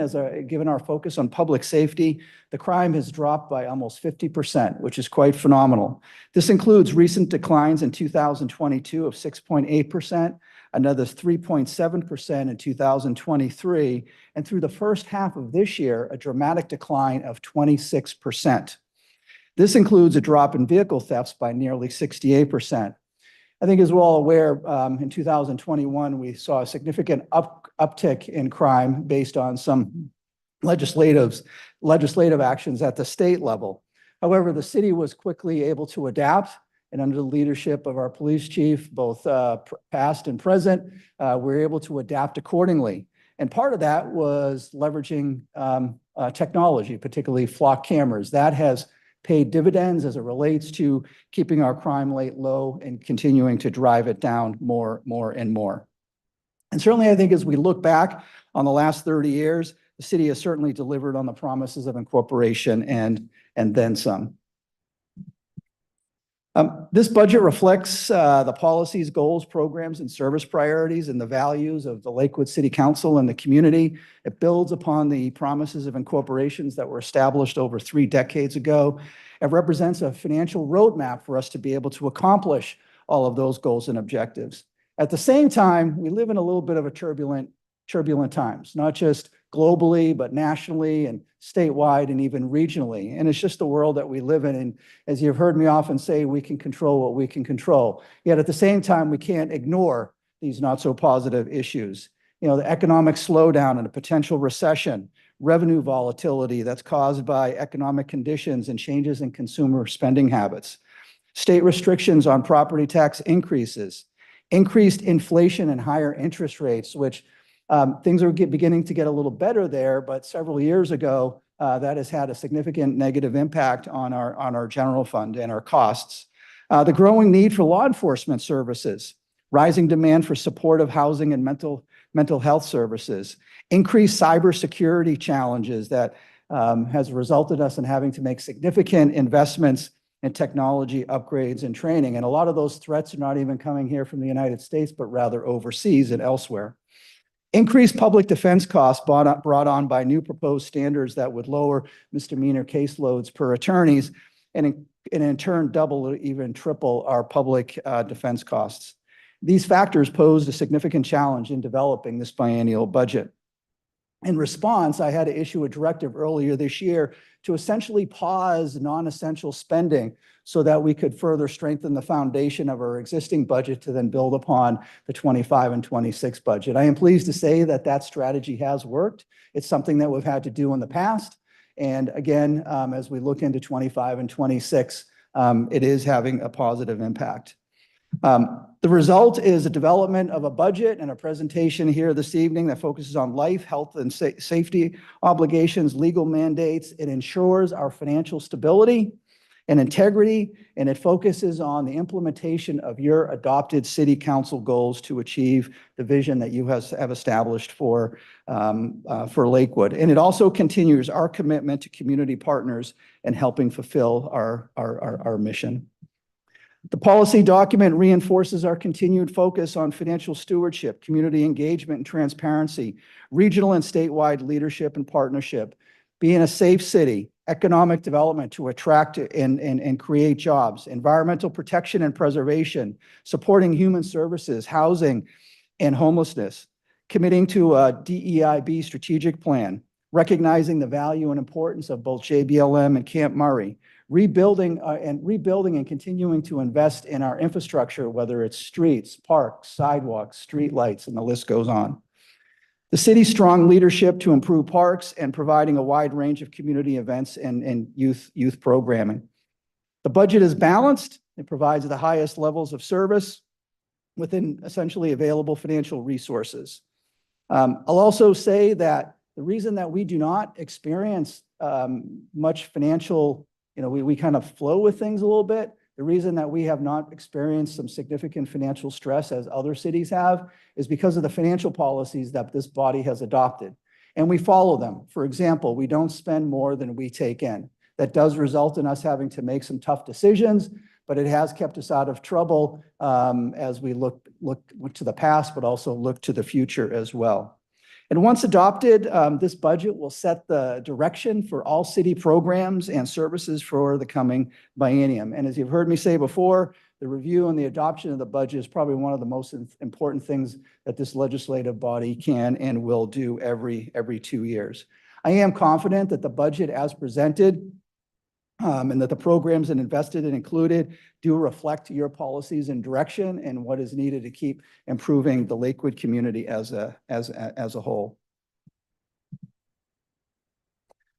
given our focus on public safety, the crime has dropped by almost 50%, which is quite phenomenal. This includes recent declines in 2022 of 6.8%, another 3.7% in 2023, and through the first half of this year, a dramatic decline of 26%. This includes a drop in vehicle thefts by nearly 68%. I think as we're all aware, in 2021, we saw a significant uptick in crime based on some legislative actions at the state level. However, the city was quickly able to adapt, and under the leadership of our police chief, both past and present, we're able to adapt accordingly. And part of that was leveraging technology, particularly flock cameras. That has paid dividends as it relates to keeping our crime rate low and continuing to drive it down more and more. And certainly, I think as we look back on the last 30 years, the city has certainly delivered on the promises of incorporation and then some. This budget reflects the policies, goals, programs, and service priorities and the values of the Lakewood City Council and the community. It builds upon the promises of incorporations that were established over 3 decades ago. It represents a financial roadmap for us to be able to accomplish all of those goals and objectives. At the same time, we live in a little bit of a turbulent times, not just globally, but nationally and statewide and even regionally. And it's just the world that we live in. And as you've heard me often say, we can control what we can control. Yet at the same time, we can't ignore these not so positive issues. You know, the economic slowdown and a potential recession, revenue volatility that's caused by economic conditions and changes in consumer spending habits, state restrictions on property tax increases, increased inflation and higher interest rates, which things are beginning to get a little better there, but several years ago, that has had a significant negative impact on our general fund and our costs. The growing need for law enforcement services, rising demand for supportive housing and mental health services, increased cybersecurity challenges that has resulted us in having to make significant investments in technology upgrades and training. And a lot of those threats are not even coming here from the United States, but rather overseas and elsewhere. Increased public defense costs brought on by new proposed standards that would lower misdemeanor caseloads per attorneys and in turn double or even triple our public defense costs. These factors posed a significant challenge in developing this biennial budget. In response, I had to issue a directive earlier this year to essentially pause non-essential spending so that we could further strengthen the foundation of our existing budget to then build upon the 25 and 26 budget. I am pleased to say that that strategy has worked. It's something that we've had to do in the past. And again, as we look into 25 and 26, it is having a positive impact. The result is a development of a budget and a presentation here this evening that focuses on life, health, and safety obligations, legal mandates. It ensures our financial stability and integrity, and it focuses on the implementation of your adopted city council goals to achieve the vision that you have established for Lakewood. And it also continues our commitment to community partners and helping fulfill our mission. The policy document reinforces our continued focus on financial stewardship, community engagement and transparency, regional and statewide leadership and partnership, being a safe city, economic development to attract and create jobs, environmental protection and preservation, supporting human services, housing, and homelessness, committing to a DEIB strategic plan, recognizing the value and importance of both JBLM and Camp Murray, rebuilding and continuing to invest in our infrastructure, whether it's streets, parks, sidewalks, streetlights, and the list goes on. The city's strong leadership to improve parks and providing a wide range of community events and youth programming. The budget is balanced. It provides the highest levels of service within essentially available financial resources. I'll also say that the reason that we do not experience much financial, we kind of flow with things a little bit. The reason that we have not experienced some significant financial stress as other cities have is because of the financial policies that this body has adopted. And we follow them. For example, we don't spend more than we take in. That does result in us having to make some tough decisions, but it has kept us out of trouble as we look to the past, but also look to the future as well. And once adopted, this budget will set the direction for all city programs and services for the coming biennium. And as you've heard me say before, the review and the adoption of the budget is probably one of the most important things that this legislative body can and will do every 2 years. I am confident that the budget as presented and that the programs and invested and included do reflect your policies and direction and what is needed to keep improving the Lakewood community as a whole.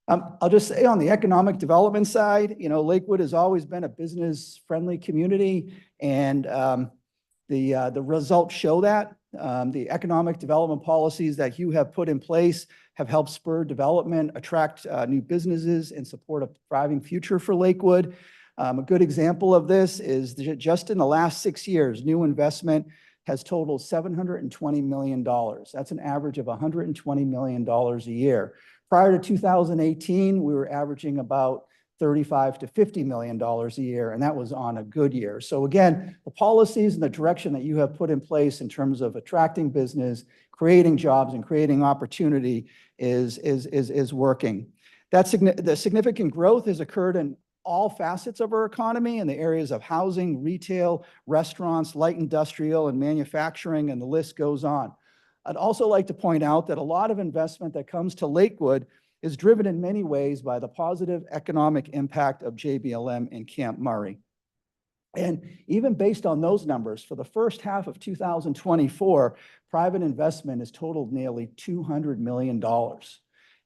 I'll just say on the economic development side, you know, Lakewood has always been a business-friendly community, and the results show that. The economic development policies that you have put in place have helped spur development, attract new businesses, and support a thriving future for Lakewood. A good example of this is just in the last 6 years, new investment has totaled $720 million. That's an average of $120 million a year. Prior to 2018, we were averaging about $35 to $50 million a year, and that was on a good year. So again, the policies and the direction that you have put in place in terms of attracting business, creating jobs, and creating opportunity is working. The significant growth has occurred in all facets of our economy in the areas of housing, retail, restaurants, light industrial, and manufacturing, and the list goes on. I'd also like to point out that a lot of investment that comes to Lakewood is driven in many ways by the positive economic impact of JBLM in Camp Murray. And even based on those numbers, for the first half of 2024, private investment has totaled nearly $200 million.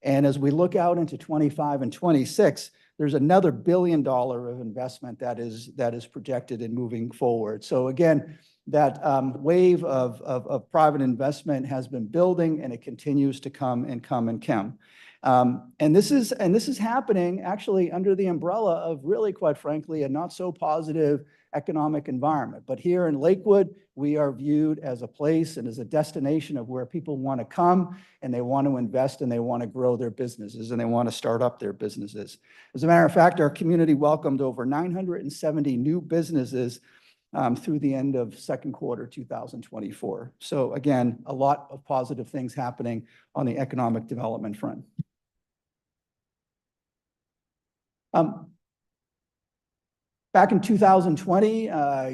And as we look out into 25 and 26, there's another $1 billion of investment that is projected and moving forward. So again, that wave of private investment has been building, and it continues to come and come and come. And this is happening actually under the umbrella of really, quite frankly, a not so positive economic environment. But here in Lakewood, we are viewed as a place and as a destination of where people want to come, and they want to invest, and they want to grow their businesses, and they want to start up their businesses. As a matter of fact, our community welcomed over 970 new businesses through the end of second quarter 2024. So again, a lot of positive things happening on the economic development front. Back in 2020,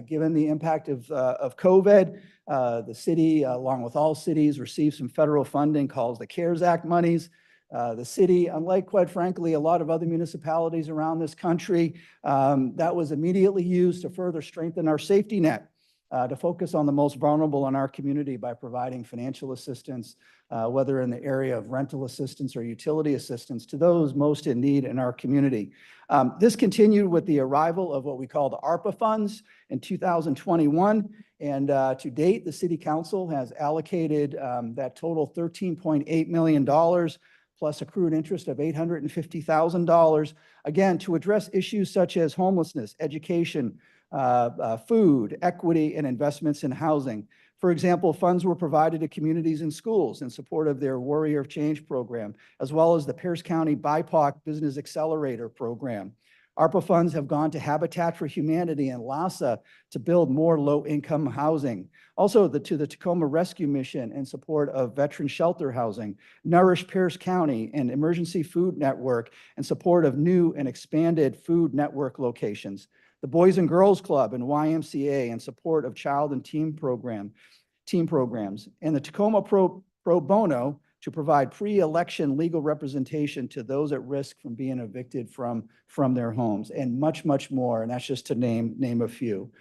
given the impact of COVID, the city, along with all cities, received some federal funding called the CARES Act monies. The city, unlike, quite frankly, a lot of other municipalities around this country, that was immediately used to further strengthen our safety net, to focus on the most vulnerable in our community by providing financial assistance, whether in the area of rental assistance or utility assistance to those most in need in our community. This continued with the arrival of what we call the ARPA funds in 2021. And to date, the City Council has allocated that total $13.8 million plus accrued interest of $850,000, again, to address issues such as homelessness, education, food, equity, and investments in housing. For example, funds were provided to communities and schools in support of their Warrior of Change program, as well as the Pierce County BIPOC Business Accelerator program. ARPA funds have gone to Habitat for Humanity and LASA to build more low-income housing. Also to the Tacoma Rescue Mission in support of veteran shelter housing, Nourish Pierce County and Emergency Food Network in support of new and expanded food network locations. The Boys and Girls Club and YMCA in support of child and teen programs, and the Tacoma Pro Bono to provide pre-election legal representation to those at risk from being evicted from their homes, and much, much more. And that's just to name a few.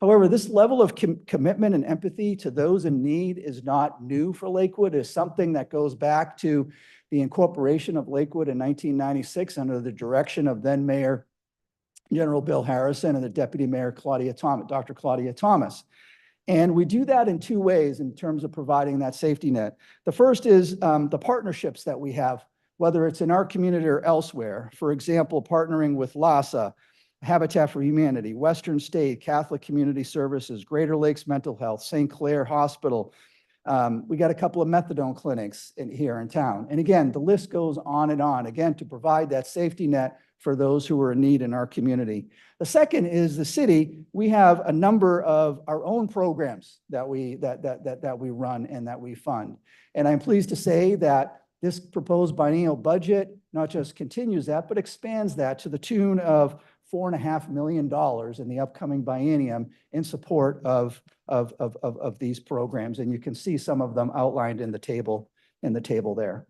However, this level of commitment and empathy to those in need is not new for Lakewood. It's something that goes back to the incorporation of Lakewood in 1996 under the direction of then Mayor General Bill Harrison and the Deputy Mayor Dr. Claudia Thomas. And we do that in two ways in terms of providing that safety net. The first is the partnerships that we have, whether it's in our community or elsewhere. For example, partnering with LASA, Habitat for Humanity, Western State, Catholic Community Services, Greater Lakes Mental Health, St. Clair Hospital. We got a couple of methadone clinics here in town. And again, the list goes on and on, again, to provide that safety net for those who are in need in our community. The second is the city. We have a number of our own programs that we run and that we fund. And I'm pleased to say that this proposed biennial budget not just continues that, but expands that to the tune of $4.5 million in the upcoming biennium in support of these programs. And you can see some of them outlined in the table there.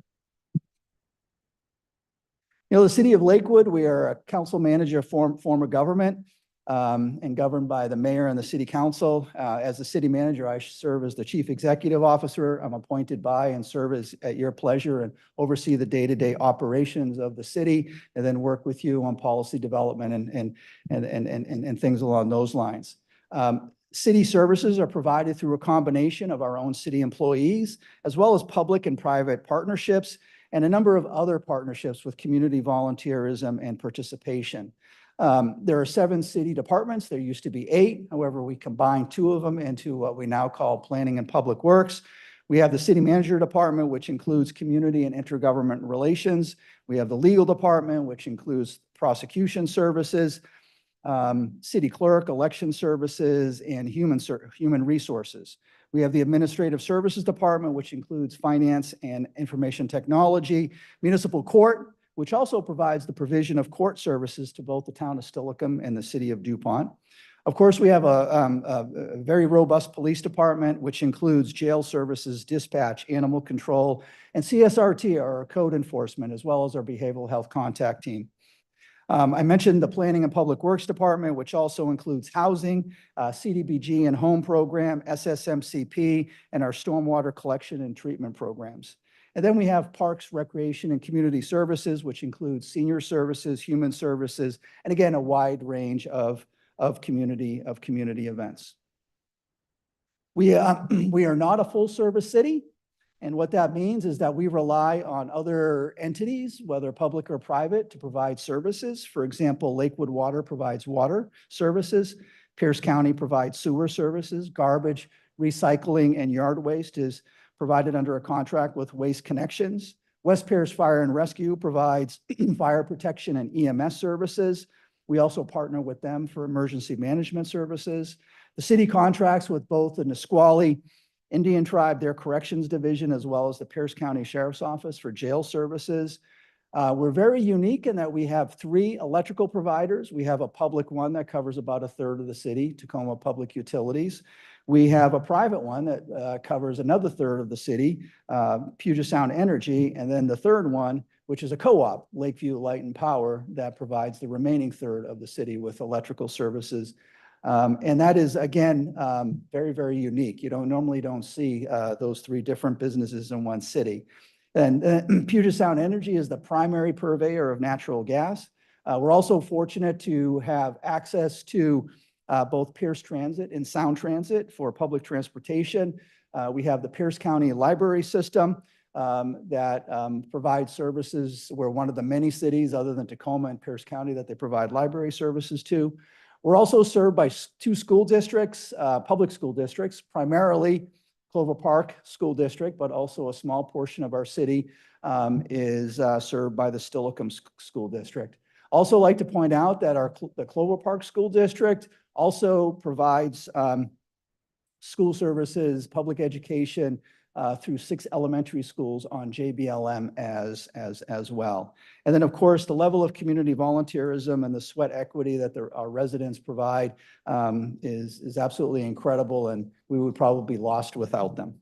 You know, the city of Lakewood, we are a council manager form of government and governed by the mayor and the city council. As the city manager, I serve as the chief executive officer. I'm appointed by and serve as at your pleasure and oversee the day-to-day operations of the city, and then work with you on policy development and things along those lines. City services are provided through a combination of our own city employees, as well as public and private partnerships, and a number of other partnerships with community volunteerism and participation. There are 7 city departments. There used to be 8. However, we combined 2 of them into what we now call Planning and Public Works. We have the City Manager Department, which includes Community and Intergovernmental Relations. We have the Legal Department, which includes Prosecution Services, City Clerk, Election Services, and Human Resources. We have the Administrative Services Department, which includes Finance and Information Technology, Municipal Court, which also provides the provision of court services to both the town of Steilacoom and the city of DuPont. Of course, we have a very robust police department, which includes jail services, dispatch, animal control, and CSRT, our code enforcement, as well as our behavioral health contact team. I mentioned the Planning and Public Works Department, which also includes housing, CDBG and home program, SSMCP, and our stormwater collection and treatment programs. And then we have Parks, Recreation, and Community Services, which includes senior services, human services, and again, a wide range of community events. We are not a full-service city. And what that means is that we rely on other entities, whether public or private, to provide services. For example, Lakewood Water provides water services. Pierce County provides sewer services. Garbage, recycling, and yard waste is provided under a contract with Waste Connections. West Pierce Fire and Rescue provides fire protection and EMS services. We also partner with them for emergency management services. The city contracts with both the Nisqually Indian Tribe, their corrections division, as well as the Pierce County Sheriff's Office for jail services. We're very unique in that we have 3 electrical providers. We have a public one that covers about 1/3 of the city, Tacoma Public Utilities. We have a private one that covers another 1/3 of the city, Puget Sound Energy. And then the 3rd one, which is a co-op, Lakeview Light and Power, that provides the remaining 1/3 of the city with electrical services. And that is, again, very, very unique. You normally don't see those 3 different businesses in one city. And Puget Sound Energy is the primary purveyor of natural gas. We're also fortunate to have access to both Pierce Transit and Sound Transit for public transportation. We have the Pierce County Library System that provides services. We're one of the many cities other than Tacoma and Pierce County that they provide library services to. We're also served by 2 school districts, public school districts, primarily Clover Park School District, but also a small portion of our city is served by the Steilacoom School District. Also like to point out that the Clover Park School District also provides school services, public education through 6 elementary schools on JBLM as well. And then, of course, the level of community volunteerism and the sweat equity that our residents provide is absolutely incredible, and we would probably be lost without them.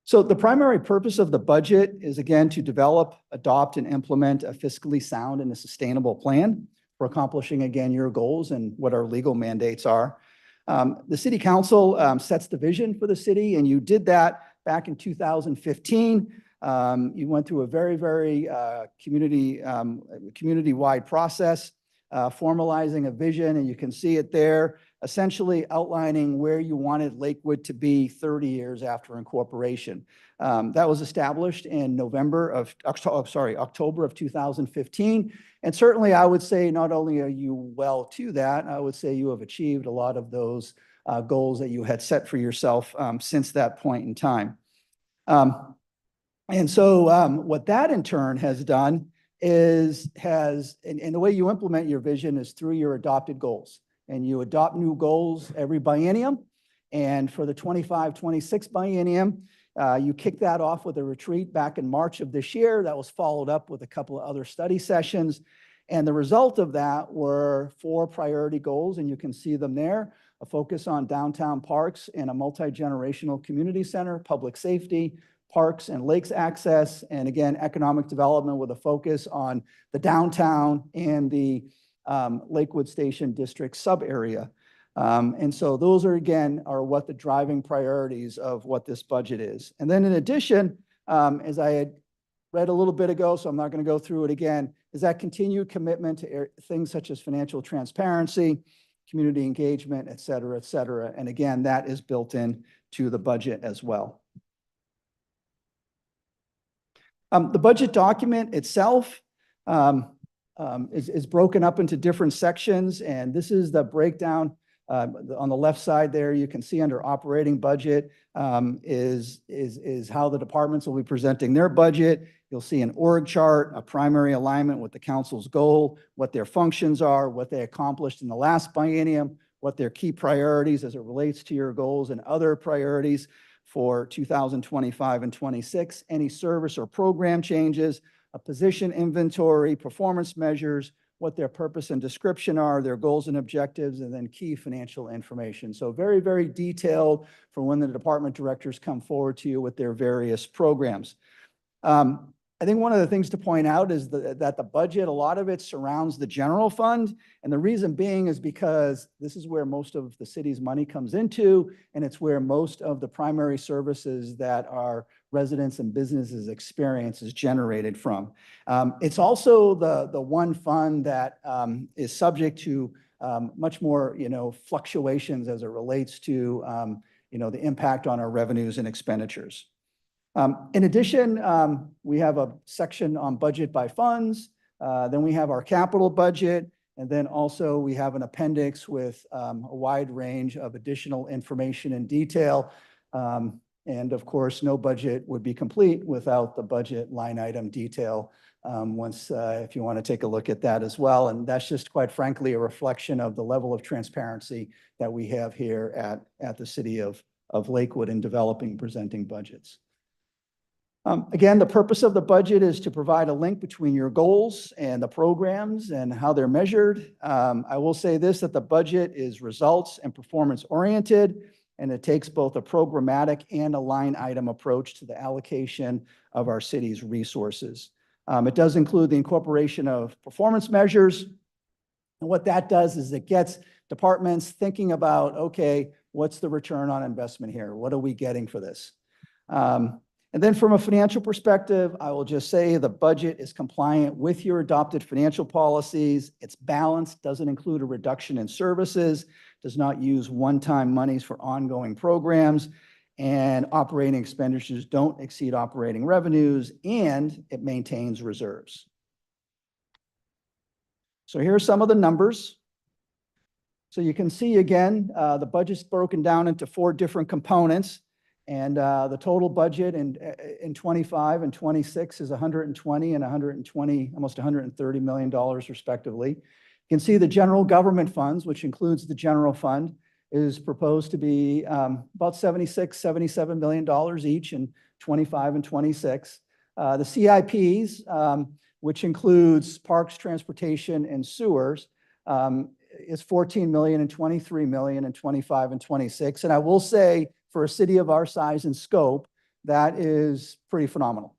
So the primary purpose of the budget is, again, to develop, adopt, and implement a fiscally sound and a sustainable plan for accomplishing, again, your goals and what our legal mandates are. The city council sets the vision for the city, and you did that back in 2015. You went through a very, very community-wide process, formalizing a vision, and you can see it there, essentially outlining where you wanted Lakewood to be 30 years after incorporation. That was established in October of 2015. And certainly I would say not only are you well to that, I would say you have achieved a lot of those goals that you had set for yourself since that point in time. And so what that in turn has done is and the way you implement your vision is through your adopted goals. And you adopt new goals every biennium. And for the 25-26 biennium, you kick that off with a retreat back in March of this year. That was followed up with a couple of other study sessions. And the result of that were 4 priority goals, and you can see them there. A focus on downtown parks and a multi-generational community center, public safety, parks and lakes access, and again, economic development with a focus on the downtown and the Lakewood Station District sub-area. And so those are, again, are what the driving priorities of what this budget is. And then in addition, as I had read a little bit ago, so I'm not going to go through it again, is that continued commitment to things such as financial transparency, community engagement, et cetera, et cetera. And again, that is built in to the budget as well. The budget document itself is broken up into different sections, and this is the breakdown. On the left side there, you can see under operating budget is how the departments will be presenting their budget. You'll see an org chart, a primary alignment with the council's goal, what their functions are, what they accomplished in the last biennium, what their key priorities as it relates to your goals and other priorities for 2025 and 26, any service or program changes, a position inventory, performance measures, what their purpose and description are, their goals and objectives, and then key financial information. So very, very detailed for when the department directors come forward to you with their various programs. I think one of the things to point out is that the budget, a lot of it surrounds the general fund. And the reason being is because this is where most of the city's money comes into, and it's where most of the primary services that our residents and businesses experience is generated from. It's also the one fund that is subject to much more, fluctuations as it relates to, the impact on our revenues and expenditures. In addition, we have a section on budget by funds. Then we have our capital budget. And then also we have an appendix with a wide range of additional information and detail. And of course, no budget would be complete without the budget line item detail if you want to take a look at that as well. And that's just quite frankly a reflection of the level of transparency that we have here at the city of Lakewood in developing and presenting budgets. Again, the purpose of the budget is to provide a link between your goals and the programs and how they're measured. I will say this, that the budget is results and performance oriented, and it takes both a programmatic and a line item approach to the allocation of our city's resources. It does include the incorporation of performance measures. And what that does is it gets departments thinking about, okay, what's the return on investment here? What are we getting for this? And then from a financial perspective, I will just say the budget is compliant with your adopted financial policies. It's balanced, doesn't include a reduction in services, does not use one-time monies for ongoing programs, and operating expenditures don't exceed operating revenues, and it maintains reserves. So here are some of the numbers. So you can see again, the budget's broken down into 4 different components. And the total budget in 25 and 26 is 120 and 120, almost $130 million respectively. You can see the general government funds, which includes the general fund, is proposed to be about $77 million each in 25 and 26. The CIPs, which includes parks, transportation, and sewers, is $14 million and $23 million in 25 and 26. And I will say, for a city of our size and scope, that is pretty phenomenal.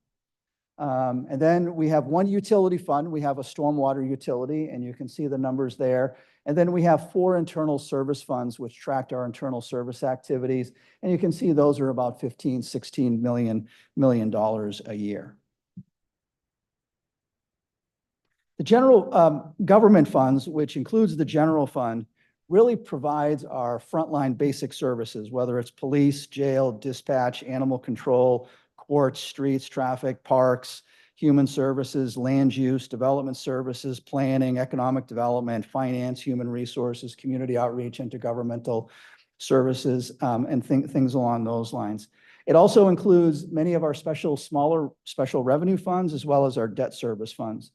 And then we have one utility fund. We have a stormwater utility, and you can see the numbers there. And then we have 4 internal service funds, which tracked our internal service activities. And you can see those are about $16 million a year. The general government funds, which includes the general fund, really provides our frontline basic services, whether it's police, jail, dispatch, animal control, courts, streets, traffic, parks, human services, land use, development services, planning, economic development, finance, human resources, community outreach, intergovernmental services, and things along those lines. It also includes many of our smaller special revenue funds, as well as our debt service funds.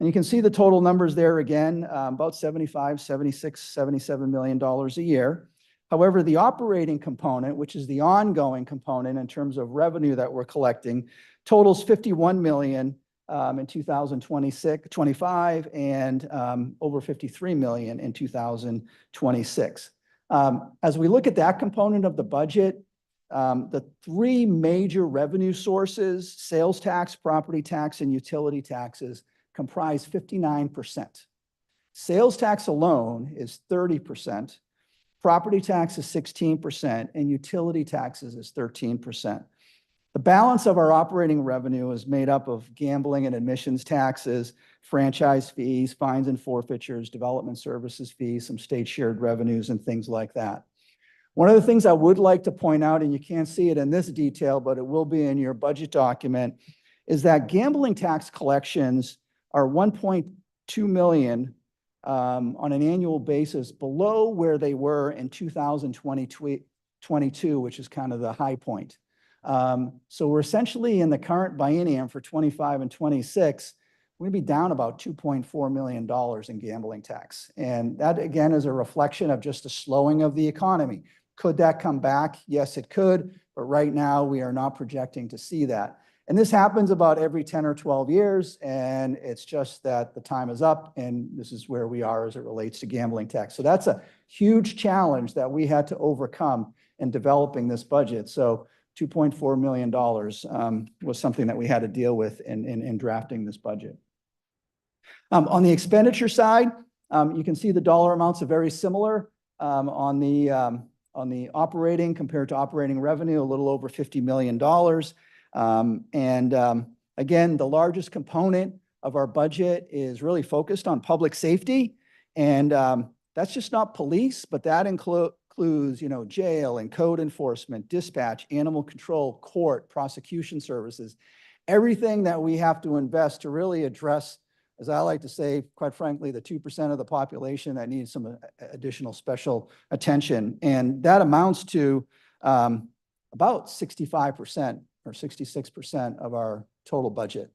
And you can see the total numbers there again, about $75, $76, $77 million a year. However, the operating component, which is the ongoing component in terms of revenue that we're collecting, totals $51 million in 2025 and over $53 million in 2026. As we look at that component of the budget, the three major revenue sources, sales tax, property tax, and utility taxes, comprise 59%. Sales tax alone is 30%, property tax is 16%, and utility taxes is 13%. The balance of our operating revenue is made up of gambling and admissions taxes, franchise fees, fines and forfeitures, development services fees, some state shared revenues, and things like that. One of the things I would like to point out, and you can't see it in this detail, but it will be in your budget document, is that gambling tax collections are 1.2 million on an annual basis below where they were in 2022, which is kind of the high point. So we're essentially in the current biennium for 25 and 26, we're going to be down about $2.4 million in gambling tax. And that, again, is a reflection of just the slowing of the economy. Could that come back? Yes, it could. But right now, we are not projecting to see that. And this happens about every 10 or 12 years. And it's just that the time is up. And this is where we are as it relates to gambling tax. So that's a huge challenge that we had to overcome in developing this budget. So $2.4 million was something that we had to deal with in drafting this budget. On the expenditure side, you can see the dollar amounts are very similar on the operating compared to operating revenue, a little over $50 million. Again, the largest component of our budget is really focused on public safety. And that's just not police, but that includes, jail and code enforcement, dispatch, animal control, court, prosecution services, everything that we have to invest to really address, as I like to say, quite frankly, the 2% of the population that needs some additional special attention. And that amounts to about 65% or 66% of our total budget,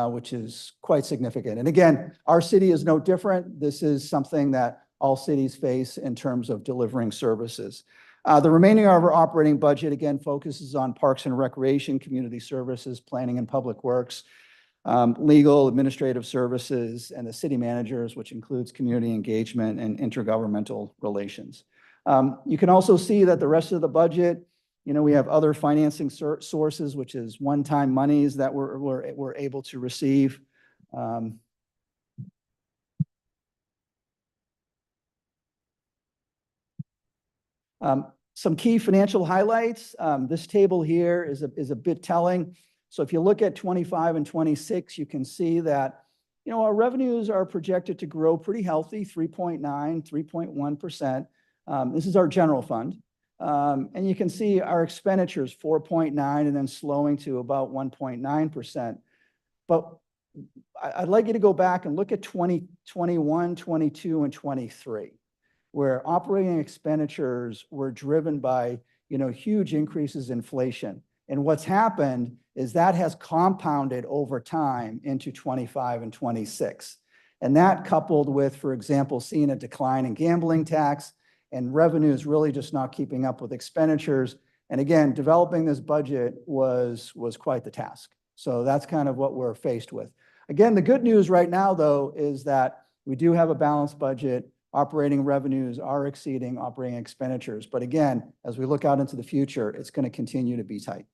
which is quite significant. And again, our city is no different. This is something that all cities face in terms of delivering services. The remaining of our operating budget, again, focuses on parks and recreation, community services, planning and public works, legal, administrative services, and the city managers, which includes community engagement and intergovernmental relations. You can also see that the rest of the budget, we have other financing sources, which is one-time monies that we're able to receive. Some key financial highlights. This table here is a bit telling. So if you look at 25 and 26, you can see that, our revenues are projected to grow pretty healthy, 3.9, 3.1%. This is our general fund. And you can see our expenditures, 4.9, and then slowing to about 1.9%. But I'd like you to go back and look at 2021, 22, and 23. Where operating expenditures were driven by, huge increases in inflation. And what's happened is that has compounded over time into 25 and 26. And that coupled with, for example, seeing a decline in gambling tax and revenues really just not keeping up with expenditures. And again, developing this budget was quite the task. So that's kind of what we're faced with. Again, the good news right now, though, is that we do have a balanced budget. Operating revenues are exceeding operating expenditures. But again, as we look out into the future, it's going to continue to be tight.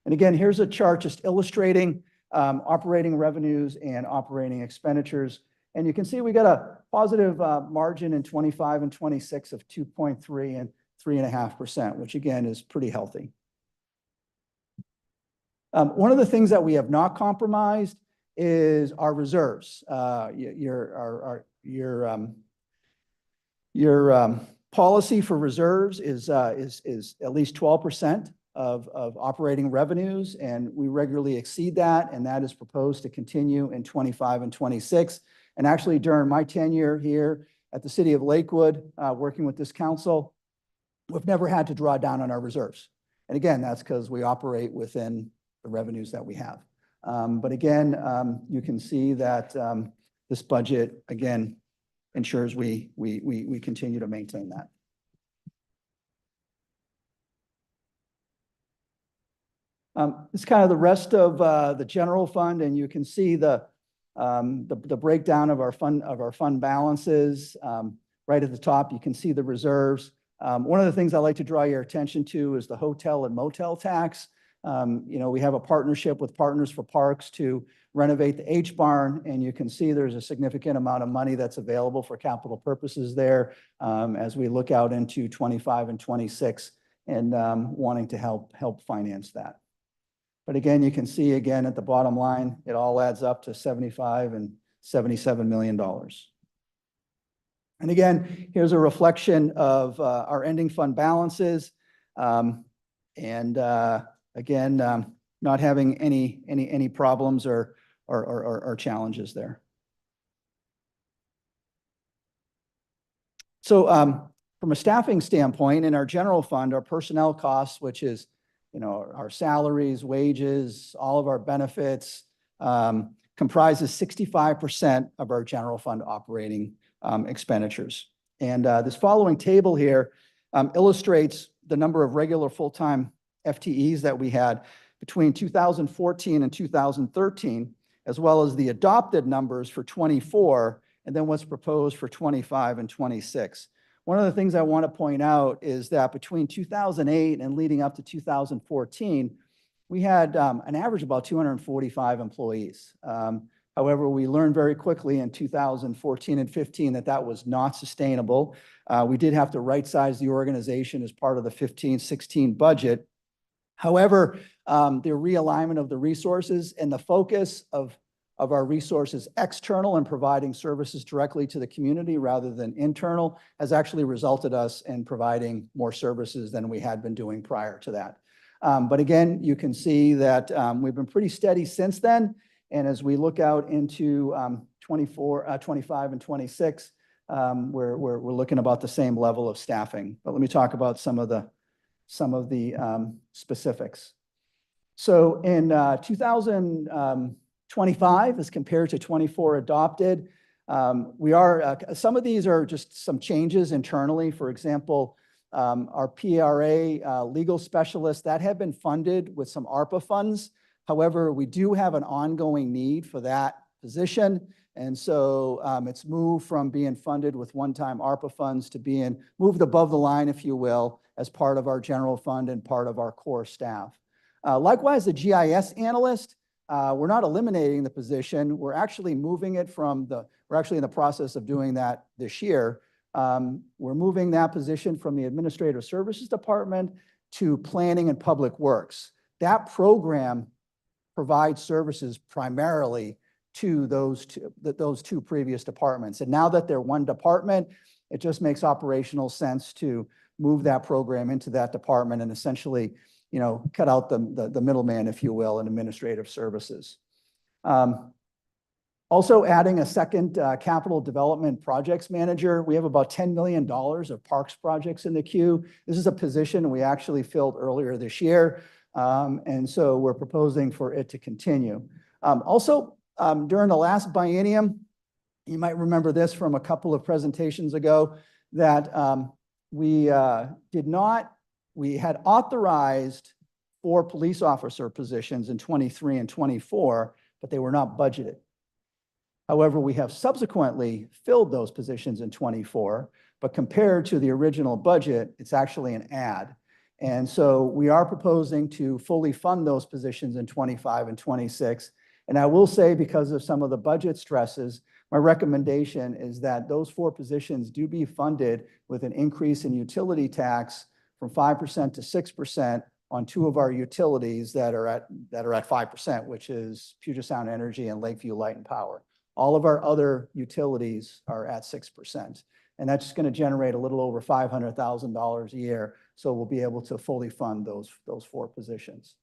And again, here's a chart just illustrating operating revenues and operating expenditures. And you can see we got a positive margin in 25 and 26 of 2.3 and 3.5%, which again is pretty healthy. One of the things that we have not compromised is our reserves. Your policy for reserves is at least 12% of operating revenues, and we regularly exceed that, and that is proposed to continue in 25 and 26. And actually, during my tenure here, at the city of Lakewood, working with this council, we've never had to draw down on our reserves. And again, that's because we operate within the revenues that we have. But again, you can see that this budget, again, ensures we continue to maintain that. It's kind of the rest of the general fund, and you can see the breakdown of our fund balances. Right at the top, you can see the reserves. One of the things I like to draw your attention to is the hotel and motel tax. We have a partnership with Partners for Parks to renovate the H Barn, and you can see there's a significant amount of money that's available for capital purposes there as we look out into 25 and 26 and wanting to help finance that. But again, you can see again at the bottom line, it all adds up to $75 and $77 million. And again, here's a reflection of our ending fund balances. Again, not having any problems or challenges there. So from a staffing standpoint, in our general fund, our personnel costs, which is our salaries, wages, all of our benefits, comprises 65% of our general fund operating expenditures. And this following table here illustrates the number of regular full-time FTEs that we had between 2014 and 2013, as well as the adopted numbers for 24, and then what's proposed for 25 and 26. One of the things I want to point out is that between 2008 and leading up to 2014, we had an average of about 245 employees. However, we learned very quickly in 2014 and 15 that that was not sustainable. We did have to right-size the organization as part of the 15-16 budget. However, the realignment of the resources and the focus of our resources external and providing services directly to the community rather than internal has actually resulted us in providing more services than we had been doing prior to that. But again, you can see that we've been pretty steady since then. And as we look out into 24, 25 and 26, we're looking about the same level of staffing. But let me talk about some of the specifics. So in 2025, as compared to 24 adopted, some of these are just some changes internally. For example, our PRA legal specialists that have been funded with some ARPA funds. However, we do have an ongoing need for that position. And so it's moved from being funded with one-time ARPA funds to being moved above the line, if you will, as part of our general fund and part of our core staff. Likewise, the GIS analyst, we're not eliminating the position. We're actually moving it we're actually in the process of doing that this year. We're moving that position from the Administrative Services Department to Planning and Public Works. That program provides services primarily to those two previous departments. And now that they're one department, it just makes operational sense to move that program into that department and essentially, cut out the middleman, if you will, in administrative services. Also adding a second capital development projects manager. We have about $10 million of parks projects in the queue. This is a position we actually filled earlier this year. And so we're proposing for it to continue. Also, during the last biennium, you might remember this from a couple of presentations ago, that we had authorized 4 police officer positions in 23 and 24, but they were not budgeted. However, we have subsequently filled those positions in 24, but compared to the original budget, it's actually an add. And so we are proposing to fully fund those positions in 25 and 26. And I will say, because of some of the budget stresses, my recommendation is that those 4 positions do be funded with an increase in utility tax from 5% to 6% on 2 of our utilities that are at 5%, which is Puget Sound Energy and Lakeview Light and Power. All of our other utilities are at 6%. And that's just going to generate a little over $500,000 a year. So we'll be able to fully fund those 4 positions.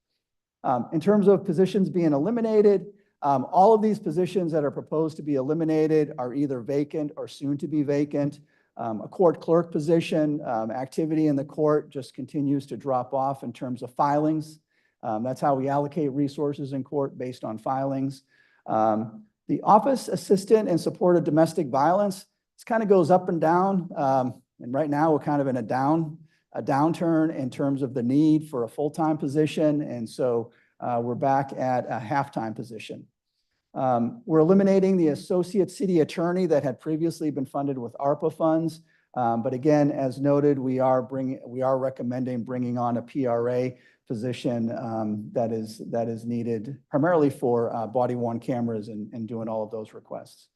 In terms of positions being eliminated, All of these positions that are proposed to be eliminated are either vacant or soon to be vacant. A court clerk position, activity in the court just continues to drop off in terms of filings. That's how we allocate resources in court, based on filings. The office assistant in support of domestic violence, this kind of goes up and down. And right now we're kind of in a downturn in terms of the need for a full-time position. And so we're back at a half-time position. We're eliminating the associate city attorney that had previously been funded with ARPA funds. But again, as noted, we are recommending bringing on a PRA position that is needed primarily for body-worn cameras and doing all of those requests.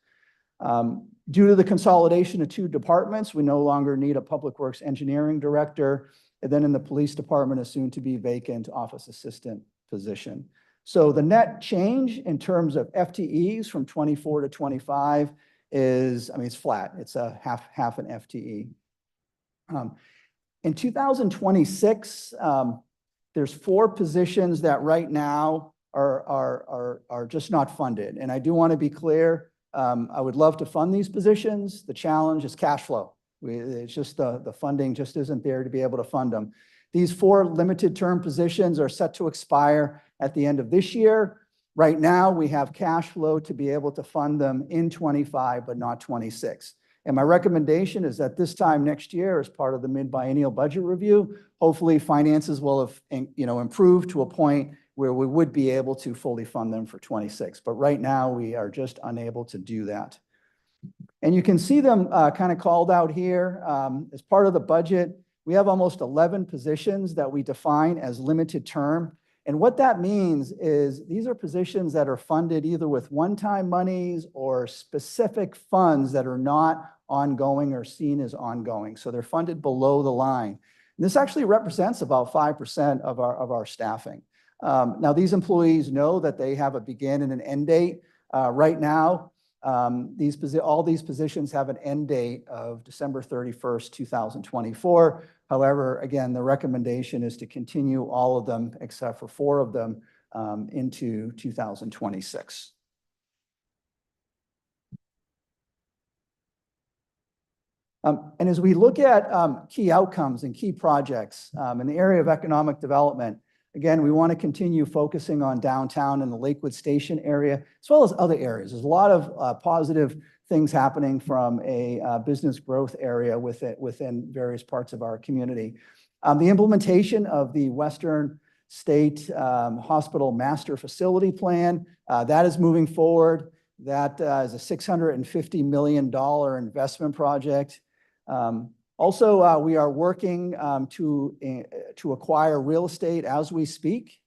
Due to the consolidation of two departments, we no longer need a Public Works Engineering Director. And then in the police department, a soon-to-be vacant office assistant position. So the net change in terms of FTEs from 24 to 25 is, I mean, it's flat. It's a half an FTE. In 2026, there's 4 positions that right now are just not funded. And I do want to be clear, I would love to fund these positions. The challenge is cash flow. It's just the funding just isn't there to be able to fund them. These 4 limited term positions are set to expire at the end of this year. Right now, we have cash flow to be able to fund them in 25, but not 26. And my recommendation is that this time next year, as part of the mid-biennial budget review, hopefully finances will have, improved to a point where we would be able to fully fund them for 26. But right now, we are just unable to do that. And you can see them kind of called out here. As part of the budget, we have almost 11 positions that we define as limited term. And what that means is these are positions that are funded either with one-time monies or specific funds that are not ongoing or seen as ongoing. So they're funded below the line. And this actually represents about 5% of our staffing. Now, these employees know that they have a begin and an end date. Right now, all these positions have an end date of December 31st, 2024. However, again, the recommendation is to continue all of them except for 4 of them into 2026. And as we look at key outcomes and key projects in the area of economic development, again, we want to continue focusing on downtown and the Lakewood Station area, as well as other areas. There's a lot of positive things happening from a business growth area within various parts of our community. The implementation of the Western State Hospital Master Facility Plan, that is moving forward. That is a $650 million investment project. Also, we are working to acquire real estate as we speak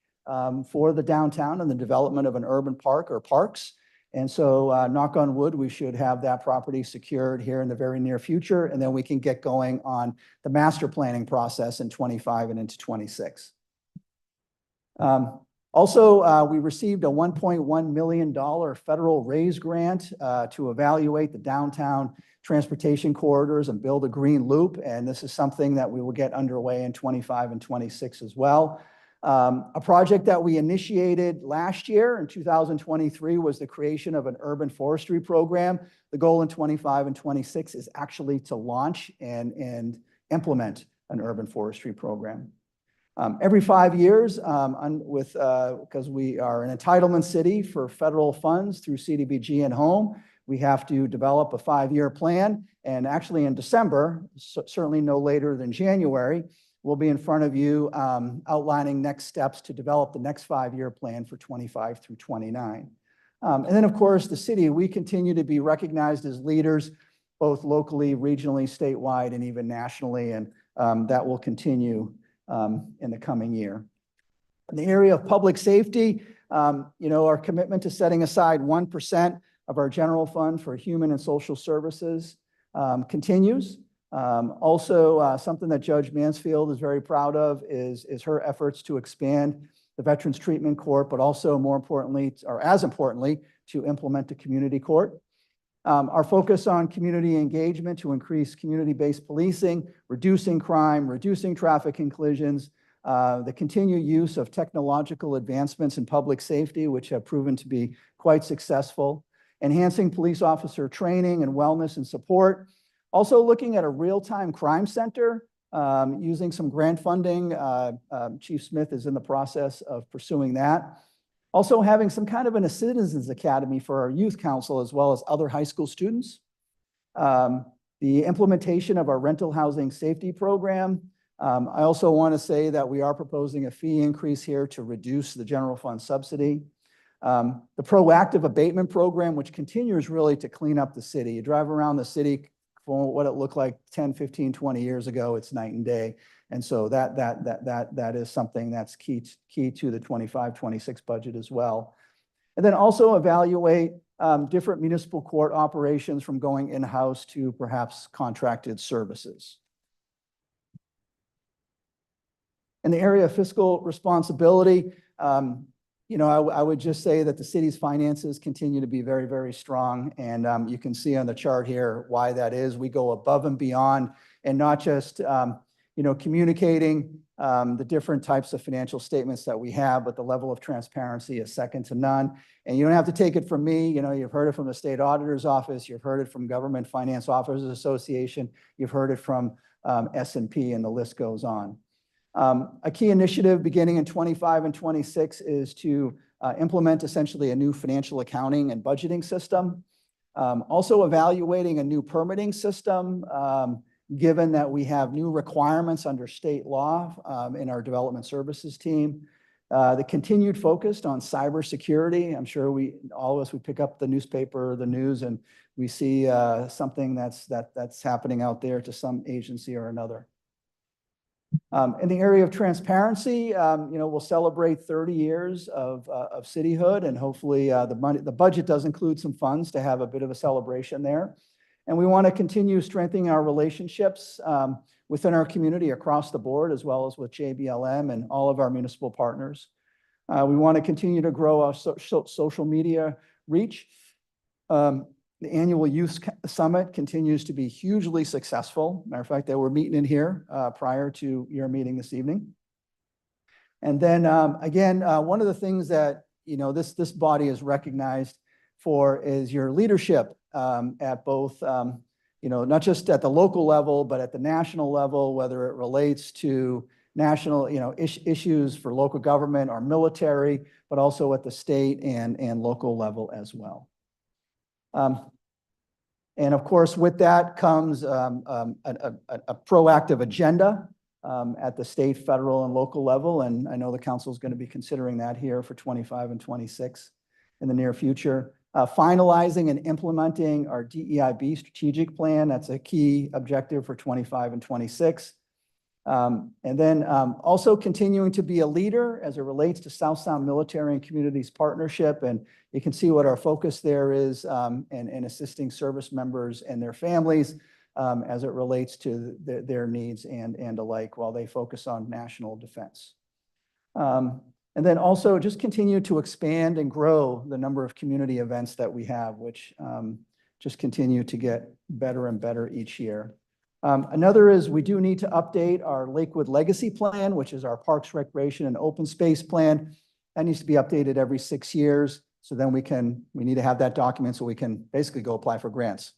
for the downtown and the development of an urban park or parks. And so knock on wood, we should have that property secured here in the very near future. And then we can get going on the master planning process in 25 and into 26. Also, we received a $1.1 million federal raise grant to evaluate the downtown transportation corridors and build a green loop. And this is something that we will get underway in 25 and 26 as well. A project that we initiated last year in 2023 was the creation of an urban forestry program. The goal in 25 and 26 is actually to launch and implement an urban forestry program. Every 5 years, because we are an entitlement city for federal funds through CDBG and Home, we have to develop a 5-year plan. And actually in December, certainly no later than January, we'll be in front of you outlining next steps to develop the next 5-year plan for 25 through 29. And then, of course, the city, we continue to be recognized as leaders, both locally, regionally, statewide, and even nationally. And that will continue in the coming year. In the area of public safety, our commitment to setting aside 1% of our general fund for human and social services continues. Also, something that Judge Mansfield is very proud of is her efforts to expand the Veterans Treatment Court, but also more importantly, or as importantly, to implement the community court. Our focus on community engagement to increase community-based policing, reducing crime, reducing traffic collisions, the continued use of technological advancements in public safety, which have proven to be quite successful, enhancing police officer training and wellness and support. Also looking at a real-time crime center using some grant funding. Chief Smith is in the process of pursuing that. Also having some kind of a citizens academy for our youth council as well as other high school students. The implementation of our rental housing safety program. I also want to say that we are proposing a fee increase here to reduce the general fund subsidy. The proactive abatement program, which continues really to clean up the city. You drive around the city for what it looked like 10, 15, 20 years ago, it's night and day. And so that is something that's key to the 25-26 budget as well. And then also evaluate different municipal court operations from going in-house to perhaps contracted services. In the area of fiscal responsibility, I would just say that the city's finances continue to be very, very strong. And you can see on the chart here why that is. We go above and beyond, and not just communicating the different types of financial statements that we have, but the level of transparency is second to none. And you don't have to take it from me. You've heard it from the State Auditor's Office. You've heard it from Government Finance Officers Association. You've heard it from S&P, and the list goes on. A key initiative beginning in 25 and 26 is to implement essentially a new financial accounting and budgeting system. Also evaluating a new permitting system, given that we have new requirements under state law in our development services team. The continued focus on cybersecurity. I'm sure all of us, we pick up the newspaper, the news, and we see something that's happening out there to some agency or another. In the area of transparency, we'll celebrate 30 years of cityhood, and hopefully the budget does include some funds to have a bit of a celebration there. And we want to continue strengthening our relationships within our community across the board, as well as with JBLM and all of our municipal partners. We want to continue to grow our social media reach. The annual Youth Summit continues to be hugely successful. Matter of fact, they were meeting in here prior to your meeting this evening. And then again, one of the things that this body is recognized for is your leadership at both, not just at the local level, but at the national level, whether it relates to national, issues for local government or military, but also at the state and local level as well. And of course, with that comes a proactive agenda at the state, federal, and local level. And I know the council is going to be considering that here for 25 and 26 in the near future. Finalizing and implementing our DEIB strategic plan. That's a key objective for 25 and 26. And then also continuing to be a leader as it relates to South Sound Military and Communities Partnership. And you can see what our focus there is in assisting service members and their families as it relates to their needs and alike while they focus on national defense. And then also just continue to expand and grow the number of community events that we have, which just continue to get better and better each year. Another is we do need to update our Lakewood Legacy Plan, which is our Parks, Recreation, and Open Space Plan. That needs to be updated every 6 years. So then we need to have that document so we can basically go apply for grants.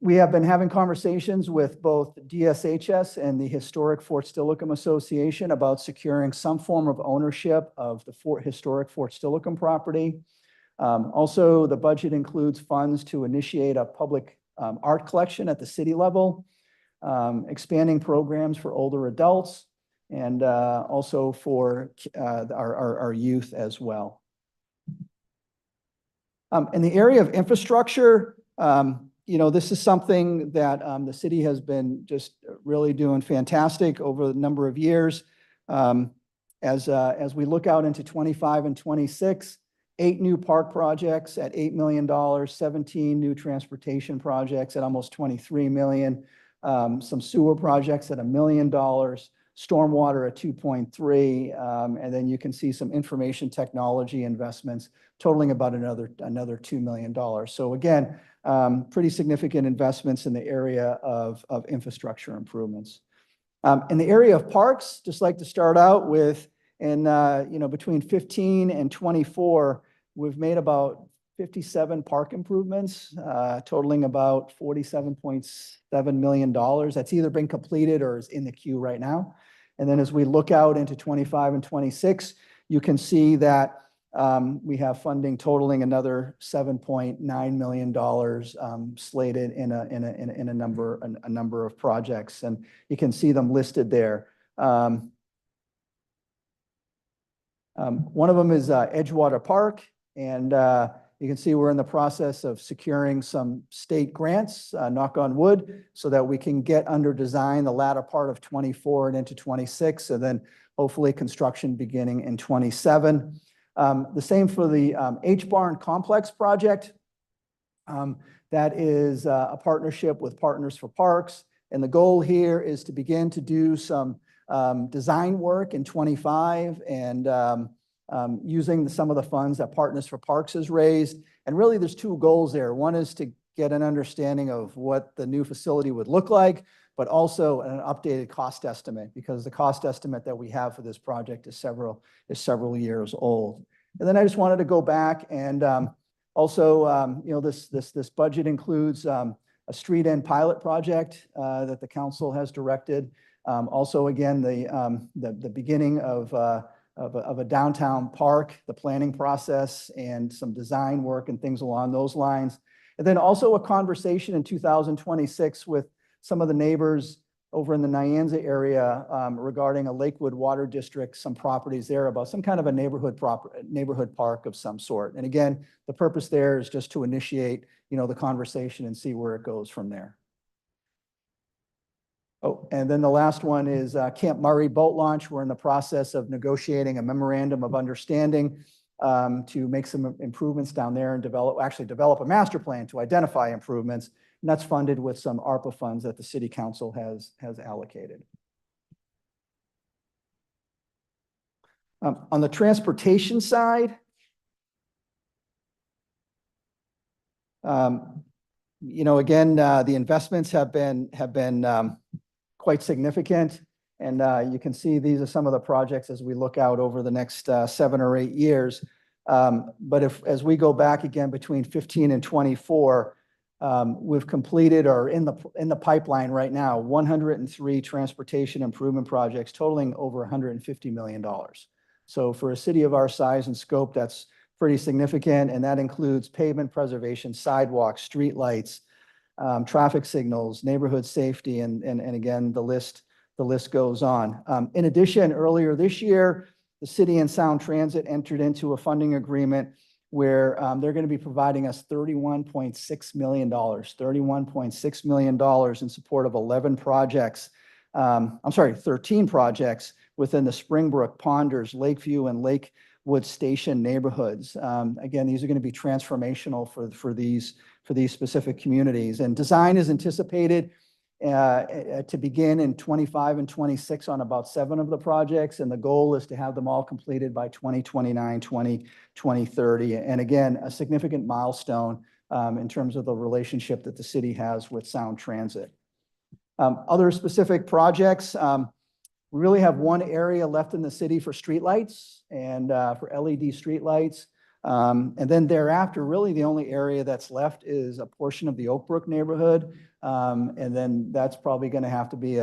We have been having conversations with both DSHS and the Historic Fort Steilacoom Association about securing some form of ownership of the historic Fort Steilacoom property. Also, the budget includes funds to initiate a public art collection at the city level, expanding programs for older adults, and also for our youth as well. In the area of infrastructure, this is something that the city has been just really doing fantastic over a number of years. As we look out into 25 and 26, 8 new park projects at $8 million, 17 new transportation projects at almost $23 million, some sewer projects at $1 million, stormwater at 2.3, and then you can see some information technology investments totaling about another $2 million. So again, pretty significant investments in the area of infrastructure improvements. In the area of parks, just like to start out with, between 15 and 24, we've made about 57 park improvements, totaling about $47.7 million. That's either been completed or is in the queue right now. And then as we look out into 25 and 26, you can see that we have funding totaling another $7.9 million slated in a number of projects, and you can see them listed there. One of them is Edgewater Park, and you can see we're in the process of securing some state grants, knock on wood, so that we can get under design the latter part of 24 and into 26, and then hopefully construction beginning in 27. The same for the H-Barn Complex project. That is a partnership with Partners for Parks. And the goal here is to begin to do some design work in 25 and using some of the funds that Partners for Parks has raised. And really there's two goals there. One is to get an understanding of what the new facility would look like, but also an updated cost estimate, because the cost estimate that we have for this project is several years old. And then I just wanted to go back and this budget includes a street end pilot project that the council has directed. Also, again, the beginning of a downtown park, the planning process, and some design work and things along those lines. And then also a conversation in 2026 with some of the neighbors over in the Nyanza area regarding a Lakewood Water District, some properties there about some kind of a neighborhood park of some sort. And again, the purpose there is just to initiate, the conversation and see where it goes from there. Oh, and then the last one is Camp Murray Boat Launch. We're in the process of negotiating a memorandum of understanding to make some improvements down there and develop a master plan to identify improvements. And that's funded with some ARPA funds that the city council has allocated. On the transportation side, again, the investments have been quite significant. And you can see these are some of the projects as we look out over the next 7 or 8 years. But as we go back again between 15 and 24, we've completed or in the pipeline right now 103 transportation improvement projects totaling over $150 million. So for a city of our size and scope, that's pretty significant, and that includes pavement preservation, sidewalks, streetlights, traffic signals, neighborhood safety, and again, the list goes on. In addition, earlier this year, the city and Sound Transit entered into a funding agreement where they're going to be providing us $31.6 million in support of 13 projects within the Springbrook, Ponders, Lakeview, and Lakewood Station neighborhoods. Again, these are going to be transformational for these specific communities. And design is anticipated to begin in 25 and 26 on about 7 of the projects. And the goal is to have them all completed by 2029, 2030. And again, a significant milestone in terms of the relationship that the city has with Sound Transit. Other specific projects, we really have one area left in the city for streetlights and for LED streetlights. And then thereafter, really the only area that's left is a portion of the Oakbrook neighborhood. And then that's probably going to have to be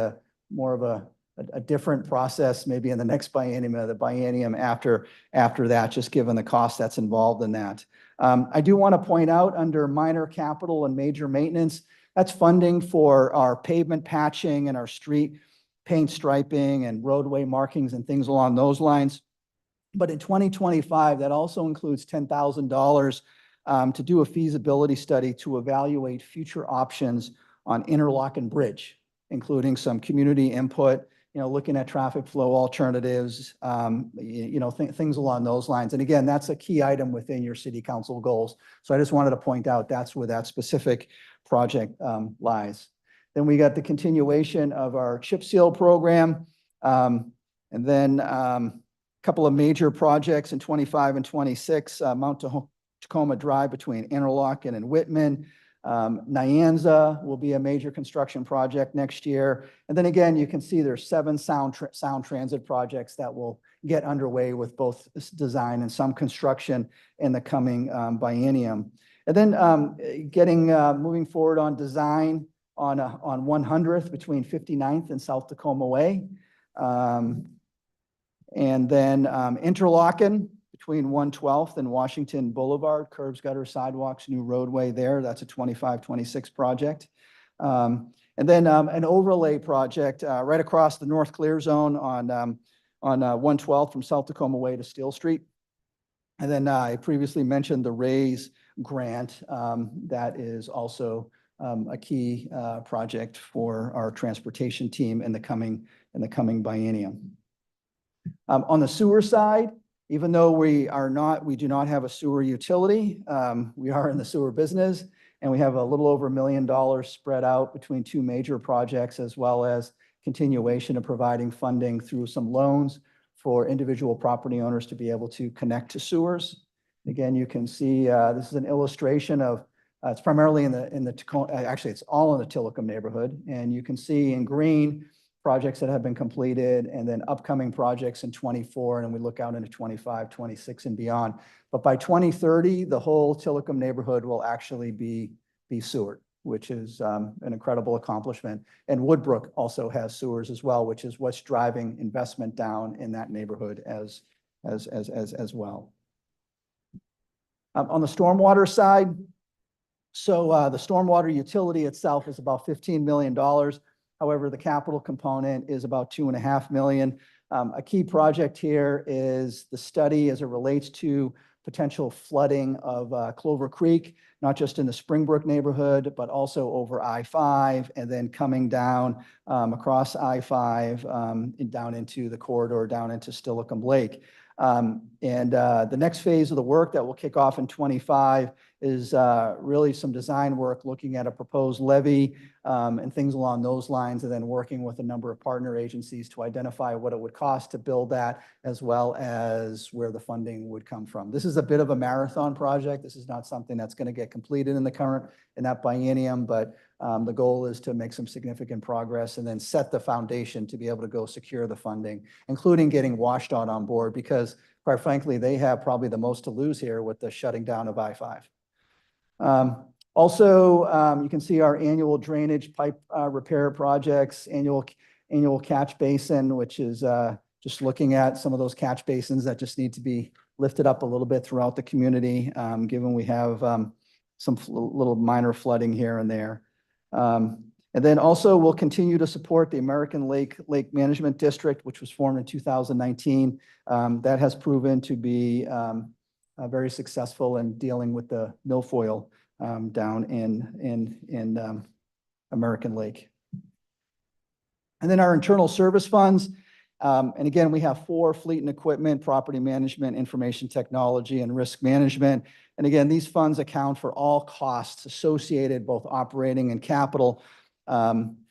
more of a different process, maybe in the next biennium or the biennium after that, just given the cost that's involved in that. I do want to point out under minor capital and major maintenance, that's funding for our pavement patching and our street paint striping and roadway markings and things along those lines. But in 2025, that also includes $10,000 to do a feasibility study to evaluate future options on Interlock and Bridge, including some community input, looking at traffic flow alternatives, things along those lines. And again, that's a key item within your city council goals. So I just wanted to point out that's where that specific project lies. Then we got the continuation of our chip seal program. And then a couple of major projects in 25 and 26, Mount Tacoma Drive between Interlochen and Whitman. Nyanza will be a major construction project next year. And then again, you can see there's 7 sound transit projects that will get underway with both design and some construction in the coming biennium. And then moving forward on design on 100th between 59th and South Tacoma Way. And then Interlochen between 112th and Washington Boulevard, curbs, gutters, sidewalks, new roadway there. That's a 25-26 project. And then an overlay project right across the North Clear Zone on 112th from South Tacoma Way to Steel Street. And then I previously mentioned the RAISE grant. That is also a key project for our transportation team in the coming biennium. On the sewer side, even though we do not have a sewer utility, we are in the sewer business, and we have a little over $1 million spread out between 2 major projects, as well as continuation of providing funding through some loans for individual property owners to be able to connect to sewers. Again, you can see this is an illustration of it's primarily in the Tacoma, actually it's all in the Tillicum neighborhood, and you can see in green projects that have been completed, and then upcoming projects in 24, and then we look out into 25, 26, and beyond. But by 2030, the whole Tillicum neighborhood will actually be sewered, which is an incredible accomplishment. And Woodbrook also has sewers as well, which is what's driving investment down in that neighborhood as well. On the stormwater side, so the stormwater utility itself is about $15 million. However, the capital component is about $2.5 million. A key project here is the study as it relates to potential flooding of Clover Creek, not just in the Springbrook neighborhood, but also over I-5 and then coming down across I-5 and down into the corridor, down into Stillicum Lake. The next phase of the work that will kick off in 25 is really some design work looking at a proposed levee and things along those lines, and then working with a number of partner agencies to identify what it would cost to build that, as well as where the funding would come from. This is a bit of a marathon project. This is not something that's going to get completed in that biennium, but the goal is to make some significant progress and then set the foundation to be able to go secure the funding, including getting WashDOT on board, because quite frankly, they have probably the most to lose here with the shutting down of I-5. Also, you can see our annual drainage pipe repair projects, annual catch basin, which is just looking at some of those catch basins that just need to be lifted up a little bit throughout the community, given we have some little minor flooding here and there. And then also we'll continue to support the American Lake Management District, which was formed in 2019. That has proven to be very successful in dealing with the milfoil down in American Lake. And then our internal service funds. And again, we have 4: fleet and equipment, property management, information technology, and risk management. And again, these funds account for all costs associated, both operating and capital,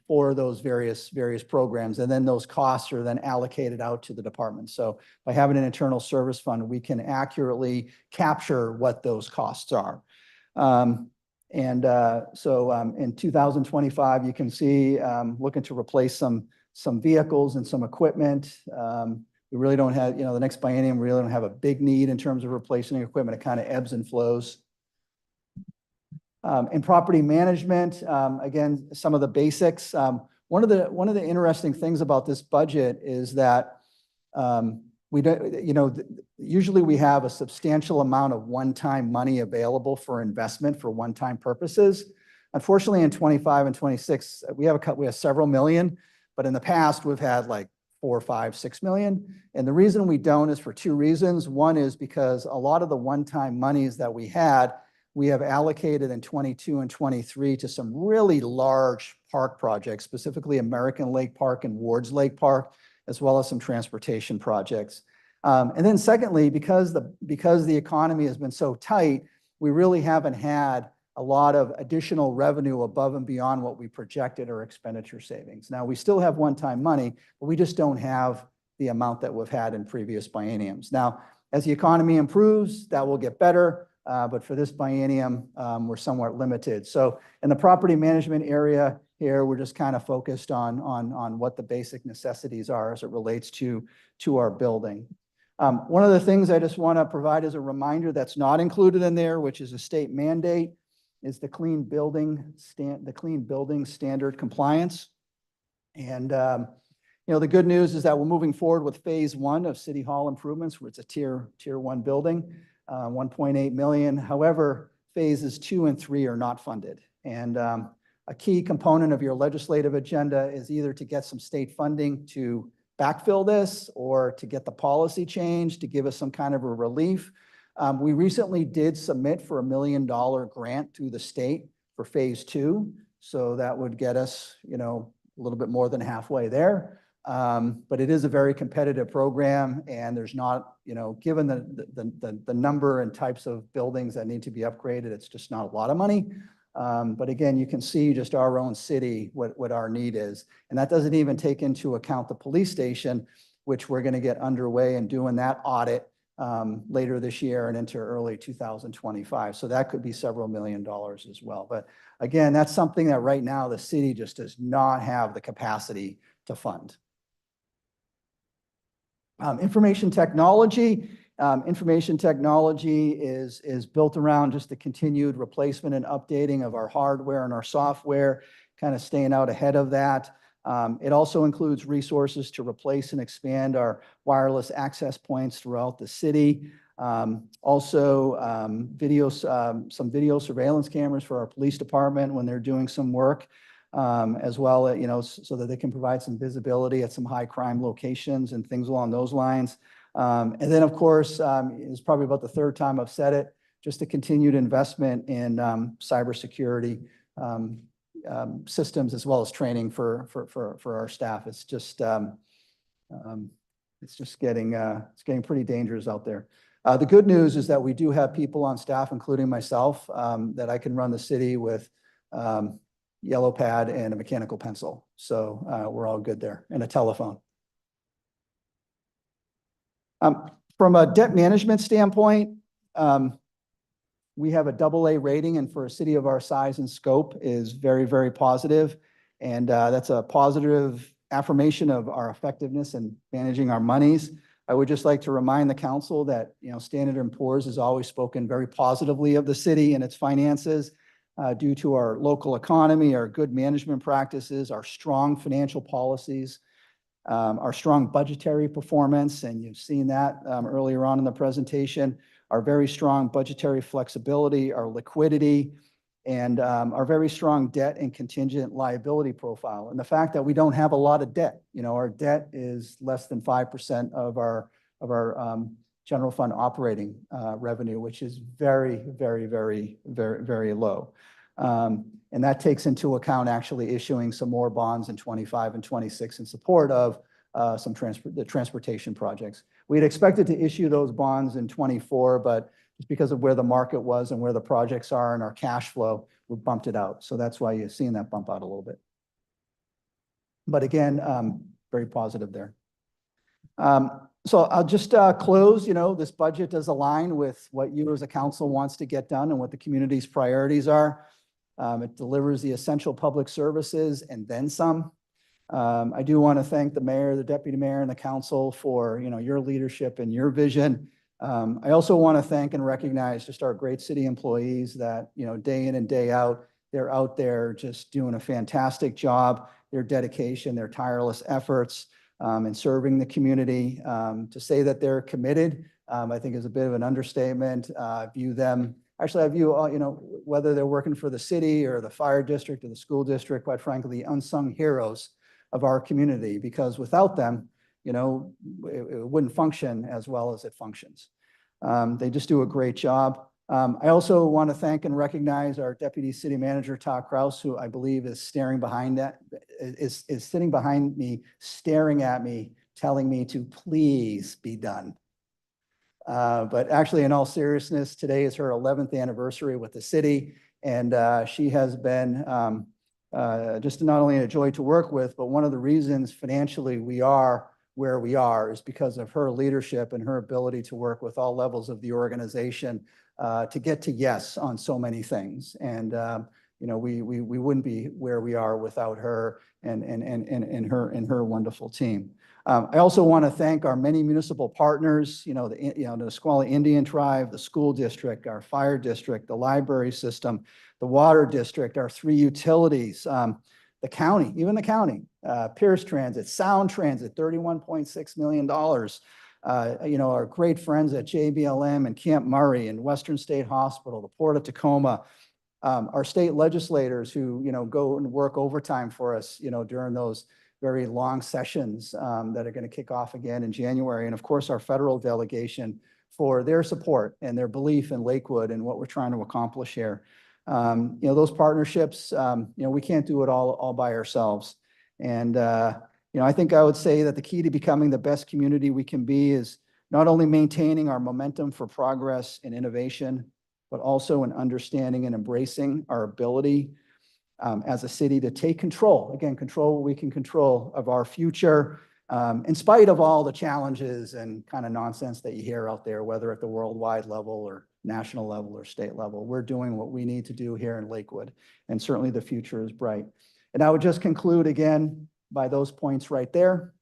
for those various programs. And then those costs are then allocated out to the department. So by having an internal service fund, we can accurately capture what those costs are. In 2025, you can see looking to replace some vehicles and some equipment. We really don't have, the next biennium, we really don't have a big need in terms of replacing equipment. It kind of ebbs and flows. In property management, again, some of the basics. One of the interesting things about this budget is that we don't, usually we have a substantial amount of one-time money available for investment for one-time purposes. Unfortunately, in 25 and 26, we have several million, but in the past we've had like 4, 5, 6 million. And the reason we don't is for 2 reasons. One is because a lot of the one-time monies that we have allocated in 22 and 23 to some really large park projects, specifically American Lake Park and Wards Lake Park, as well as some transportation projects. And then secondly, because the economy has been so tight, we really haven't had a lot of additional revenue above and beyond what we projected our expenditure savings. Now, we still have one-time money, but we just don't have the amount that we've had in previous bienniums. Now, as the economy improves, that will get better. but for this biennium, we're somewhat limited. So in the property management area here, we're just kind of focused on what the basic necessities are as it relates to our building. One of the things I just want to provide as a reminder that's not included in there, which is a state mandate, is the clean building standard compliance. And the good news is that we're moving forward with phase 1 of City Hall improvements, where it's a tier 1 building, 1.8 million. However, phases 2 and 3 are not funded. And a key component of your legislative agenda is either to get some state funding to backfill this or to get the policy change to give us some kind of a relief. We recently did submit for $1 million grant to the state for phase 2. So that would get us, a little bit more than halfway there. But it is a very competitive program, and there's not, given the number and types of buildings that need to be upgraded, it's just not a lot of money. But again, you can see just our own city, what our need is. And that doesn't even take into account the police station, which we're going to get underway and doing that audit later this year and into early 2025. So that could be several $1 million as well. But again, that's something that right now the city just does not have the capacity to fund. Information technology. Information technology is built around just the continued replacement and updating of our hardware and our software, kind of staying out ahead of that. It also includes resources to replace and expand our wireless access points throughout the city. Also, some video surveillance cameras for our police department when they're doing some work, as well, so that they can provide some visibility at some high crime locations and things along those lines. And then, of course, it's probably about the third time I've said it, just a continued investment in cybersecurity systems, as well as training for our staff. It's just getting pretty dangerous out there. The good news is that we do have people on staff, including myself, that I can run the city with yellow pad and a mechanical pencil. So we're all good there, and a telephone. From a debt management standpoint, we have a AA rating, and for a city of our size and scope is very, very positive. And that's a positive affirmation of our effectiveness in managing our monies. I would just like to remind the council that, Standard & Poor's has always spoken very positively of the city and its finances due to our local economy, our good management practices, our strong financial policies, our strong budgetary performance, and you've seen that earlier on in the presentation, our very strong budgetary flexibility, our liquidity, and our very strong debt and contingent liability profile. And the fact that we don't have a lot of debt, our debt is less than 5% of our general fund operating revenue, which is very, very, very, very, very low. And that takes into account actually issuing some more bonds in 25 and 26 in support of the transportation projects. We had expected to issue those bonds in 24, but just because of where the market was and where the projects are and our cash flow, we bumped it out. So that's why you're seeing that bump out a little bit. But again, very positive there. So I'll just close, this budget does align with what you as a council wants to get done and what the community's priorities are. It delivers the essential public services and then some. I do want to thank the mayor, the deputy mayor, and the council for, your leadership and your vision. I also want to thank and recognize just our great city employees that, day in and day out, they're out there just doing a fantastic job, their dedication, their tireless efforts in serving the community. To say that they're committed, I think is a bit of an understatement. I view whether they're working for the city or the fire district or the school district, quite frankly, unsung heroes of our community, because without them, it wouldn't function as well as it functions. They just do a great job. I also want to thank and recognize our Deputy City Manager, Todd Kraus, who I believe is sitting behind me, staring at me, telling me to please be done. But actually, in all seriousness, today is her 11th anniversary with the city, and she has been just not only a joy to work with, but one of the reasons financially we are where we are is because of her leadership and her ability to work with all levels of the organization to get to yes on so many things. And, you know, we wouldn't be where we are without her and her wonderful team. I also want to thank our many municipal partners, the Nisqually Indian Tribe, the school district, our fire district, the library system, the water district, our 3 utilities, the county, even the county, Pierce Transit, Sound Transit, $31.6 million. Our great friends at JBLM and Camp Murray and Western State Hospital, the Port of Tacoma, our state legislators who, go and work overtime for us, during those very long sessions that are going to kick off again in January. And of course, our federal delegation for their support and their belief in Lakewood and what we're trying to accomplish here. Those partnerships, we can't do it all by ourselves. And, I think I would say that the key to becoming the best community we can be is not only maintaining our momentum for progress and innovation, but also in understanding and embracing our ability as a city to take control, again, control what we can control of our future, in spite of all the challenges and kind of nonsense that you hear out there, whether at the worldwide level or national level or state level. We're doing what we need to do here in Lakewood, and certainly the future is bright. And I would just conclude again by those points right there.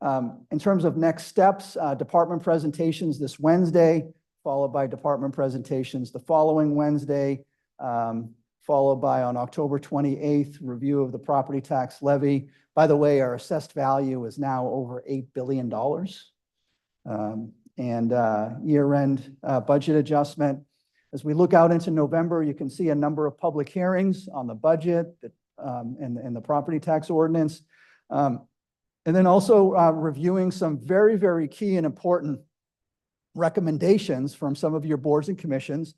In terms of next steps, department presentations this Wednesday, followed by department presentations the following Wednesday, followed by on October 28th, review of the property tax levy. By the way, our assessed value is now over $8 billion. And year-end budget adjustment. As we look out into November, you can see a number of public hearings on the budget and the property tax ordinance. And then also reviewing some very, very key and important recommendations from some of your boards and commissions,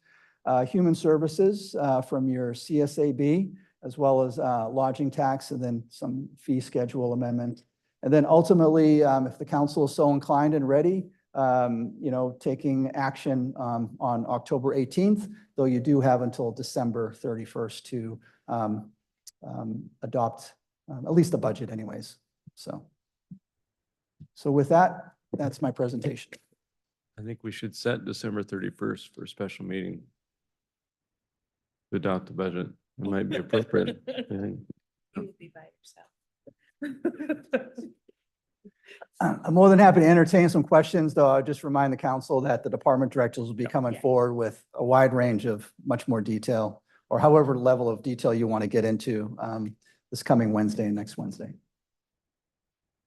human services from your CSAB, as well as lodging tax, and then some fee schedule amendment. And then ultimately, if the council is so inclined and ready, taking action on October 18th, though you do have until December 31st to adopt at least the budget anyways. So with that, that's my presentation. I think we should set December 31st for a special meeting to adopt the budget. It might be appropriate. I think. You will be by yourself. I'm more than happy to entertain some questions, though I'll just remind the council that the department directors will be coming forward with a wide range of much more detail, or however level of detail you want to get into this coming Wednesday and next Wednesday.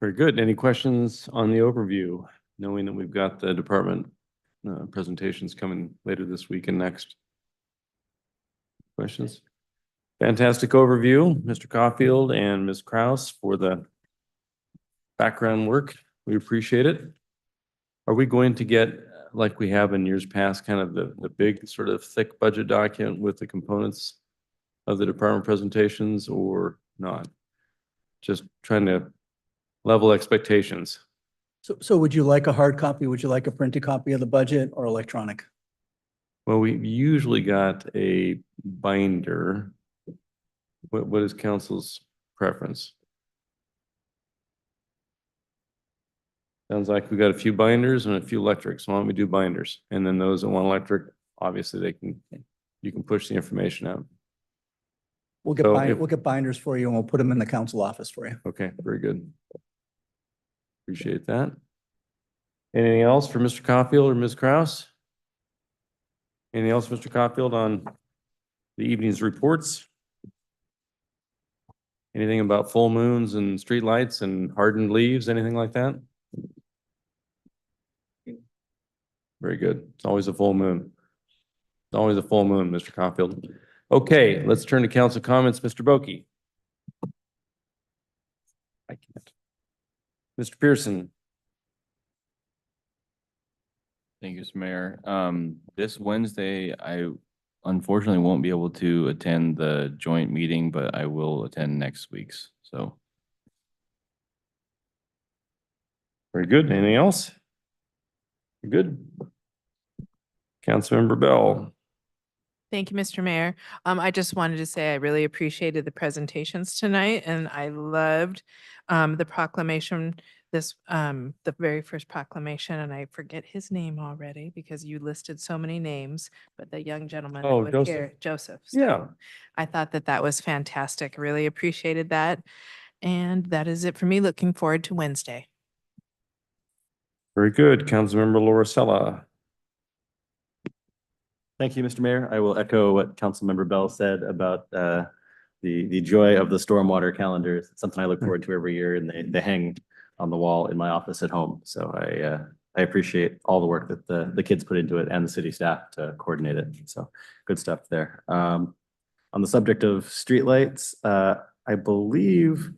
Very good. Any questions on the overview, knowing that we've got the department presentations coming later this week and next? Questions? Fantastic overview, Mr. Caulfield and Ms. Kraus, for the background work. We appreciate it. Are we going to get, like we have in years past, kind of the big sort of thick budget document with the components of the department presentations, or not? Just trying to level expectations. So would you like a hard copy? Would you like a printed copy of the budget or electronic? Well, we usually got a binder. What is council's preference? Sounds like we got a few binders and a few electrics. Why don't we do binders? And then those that want electric, obviously you can push the information out. We'll get binders for you and we'll put them in the council office for you. Okay, very good. Appreciate that. Anything else for Mr. Caulfield or Ms. Kraus? Anything else, Mr. Caulfield, on the evening's reports? Anything about full moons and street lights and hardened leaves, anything like that? Very good. It's always a full moon. It's always a full moon, Mr. Caulfield. Okay, let's turn to council comments. Mr. Boki. I can't. Mr. Pearson. Thank you, Mr. Mayor. This Wednesday, I unfortunately won't be able to attend the joint meeting, but I will attend next week's, so. Very good. Anything else? You're good. Councilmember Bell. Thank you, Mr. Mayor. I just wanted to say I really appreciated the presentations tonight and I loved the proclamation, the very first proclamation, and I forget his name already because you listed so many names, but the young gentleman that Oh, was Joseph. here, Joseph. Yeah. So I thought that that was fantastic. Really appreciated that. And that is it for me. Looking forward to Wednesday. Very good. Councilmember Laura Sella. Thank you, Mr. Mayor. I will echo what Councilmember Bell said about the joy of the stormwater calendars. It's something I look forward to every year, and they hang on the wall in my office at home. So I appreciate all the work that the kids put into it and the city staff to coordinate it. So good stuff there. On the subject of streetlights, I believe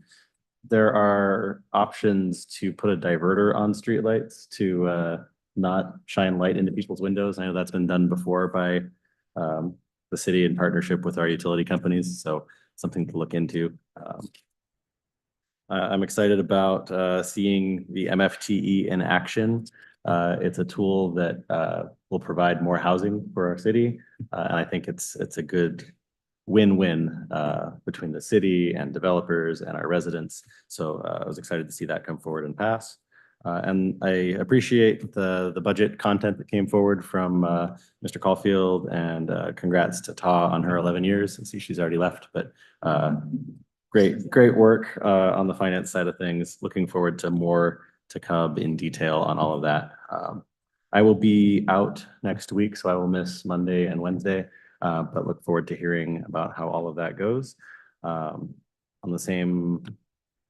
there are options to put a diverter on streetlights to not shine light into people's windows. I know that's been done before by the city in partnership with our utility companies, so something to look into. I'm excited about seeing the MFTE in action. It's a tool that will provide more housing for our city, and I think it's a good win-win between the city and developers and our residents. So I was excited to see that come forward and pass. And I appreciate the budget content that came forward from Mr. Caulfield, and congrats to Ta on her 11 years. I see she's already left, but great work on the finance side of things. Looking forward to more to come in detail on all of that. I will be out next week, so I will miss Monday and Wednesday, but look forward to hearing about how all of that goes. On the same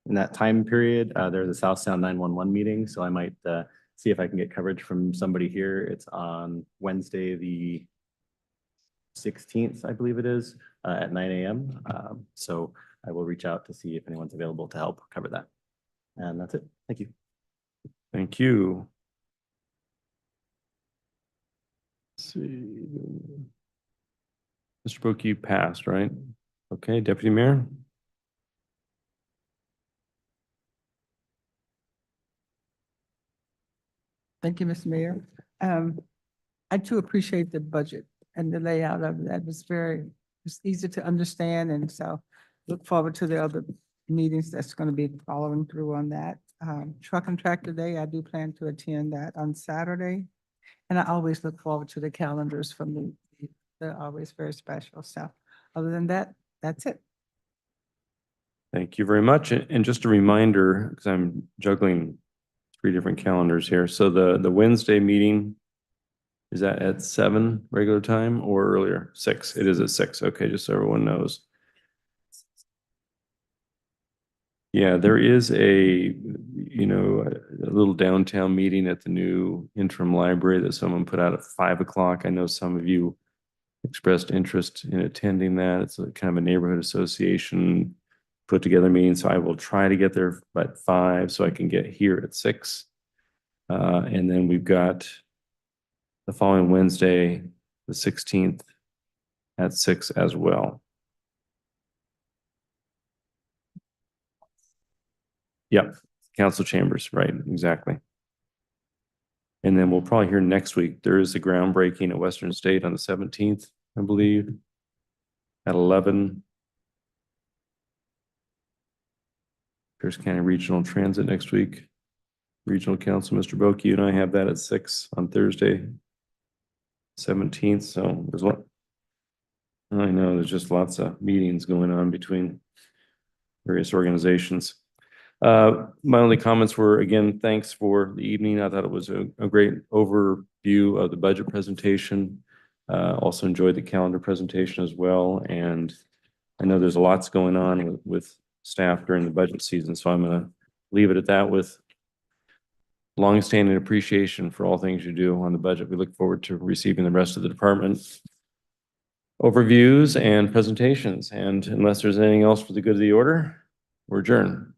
in that time period, there's a South Sound 911 meeting, so I might see if I can get coverage from somebody here. It's on Wednesday, the 16th, I believe it is, at 9 a.m. So I will reach out to see if anyone's available to help cover that. And that's it. Thank you. Thank you. Let's see. Mr. Book, you passed, right? Okay, Deputy Mayor. Thank you, Mr. Mayor. I too appreciate the budget and the layout of that. It's easy to understand, and so look forward to the other meetings that's going to be following through on that. Truck and Tractor Day, I do plan to attend that on Saturday. And I always look forward to the calendars from they're always very special. So other than that, that's it. Thank you very much. And just a reminder, because I'm juggling 3 different calendars here. So the Wednesday meeting, is that at 7 regular time or earlier? 6. It is at 6. Okay, just so everyone knows. Yeah, there is a little downtown meeting at the new interim library that someone put out at 5 o'clock. I know some of you expressed interest in attending that. It's a kind of a neighborhood association put together meeting. So I will try to get there at 5 so I can get here at 6. And then we've got the following Wednesday, the 16th at 6 as well. Yep, council chambers, right, exactly. And then we'll probably hear next week, there is a groundbreaking at Western State on the 17th, I believe, at 11. Pierce County Regional Transit next week. Regional Council, Mr. Boke, you and I have that at 6 on Thursday, 17th. So there's what I know there's just lots of meetings going on between various organizations. My only comments were, again, thanks for the evening. I thought it was a great overview of the budget presentation. Also enjoyed the calendar presentation as well. And I know there's lots going on with staff during the budget season. So I'm going to leave it at that with longstanding appreciation for all things you do on the budget. We look forward to receiving the rest of the department overviews and presentations. And unless there's anything else for the good of the order, we're adjourned.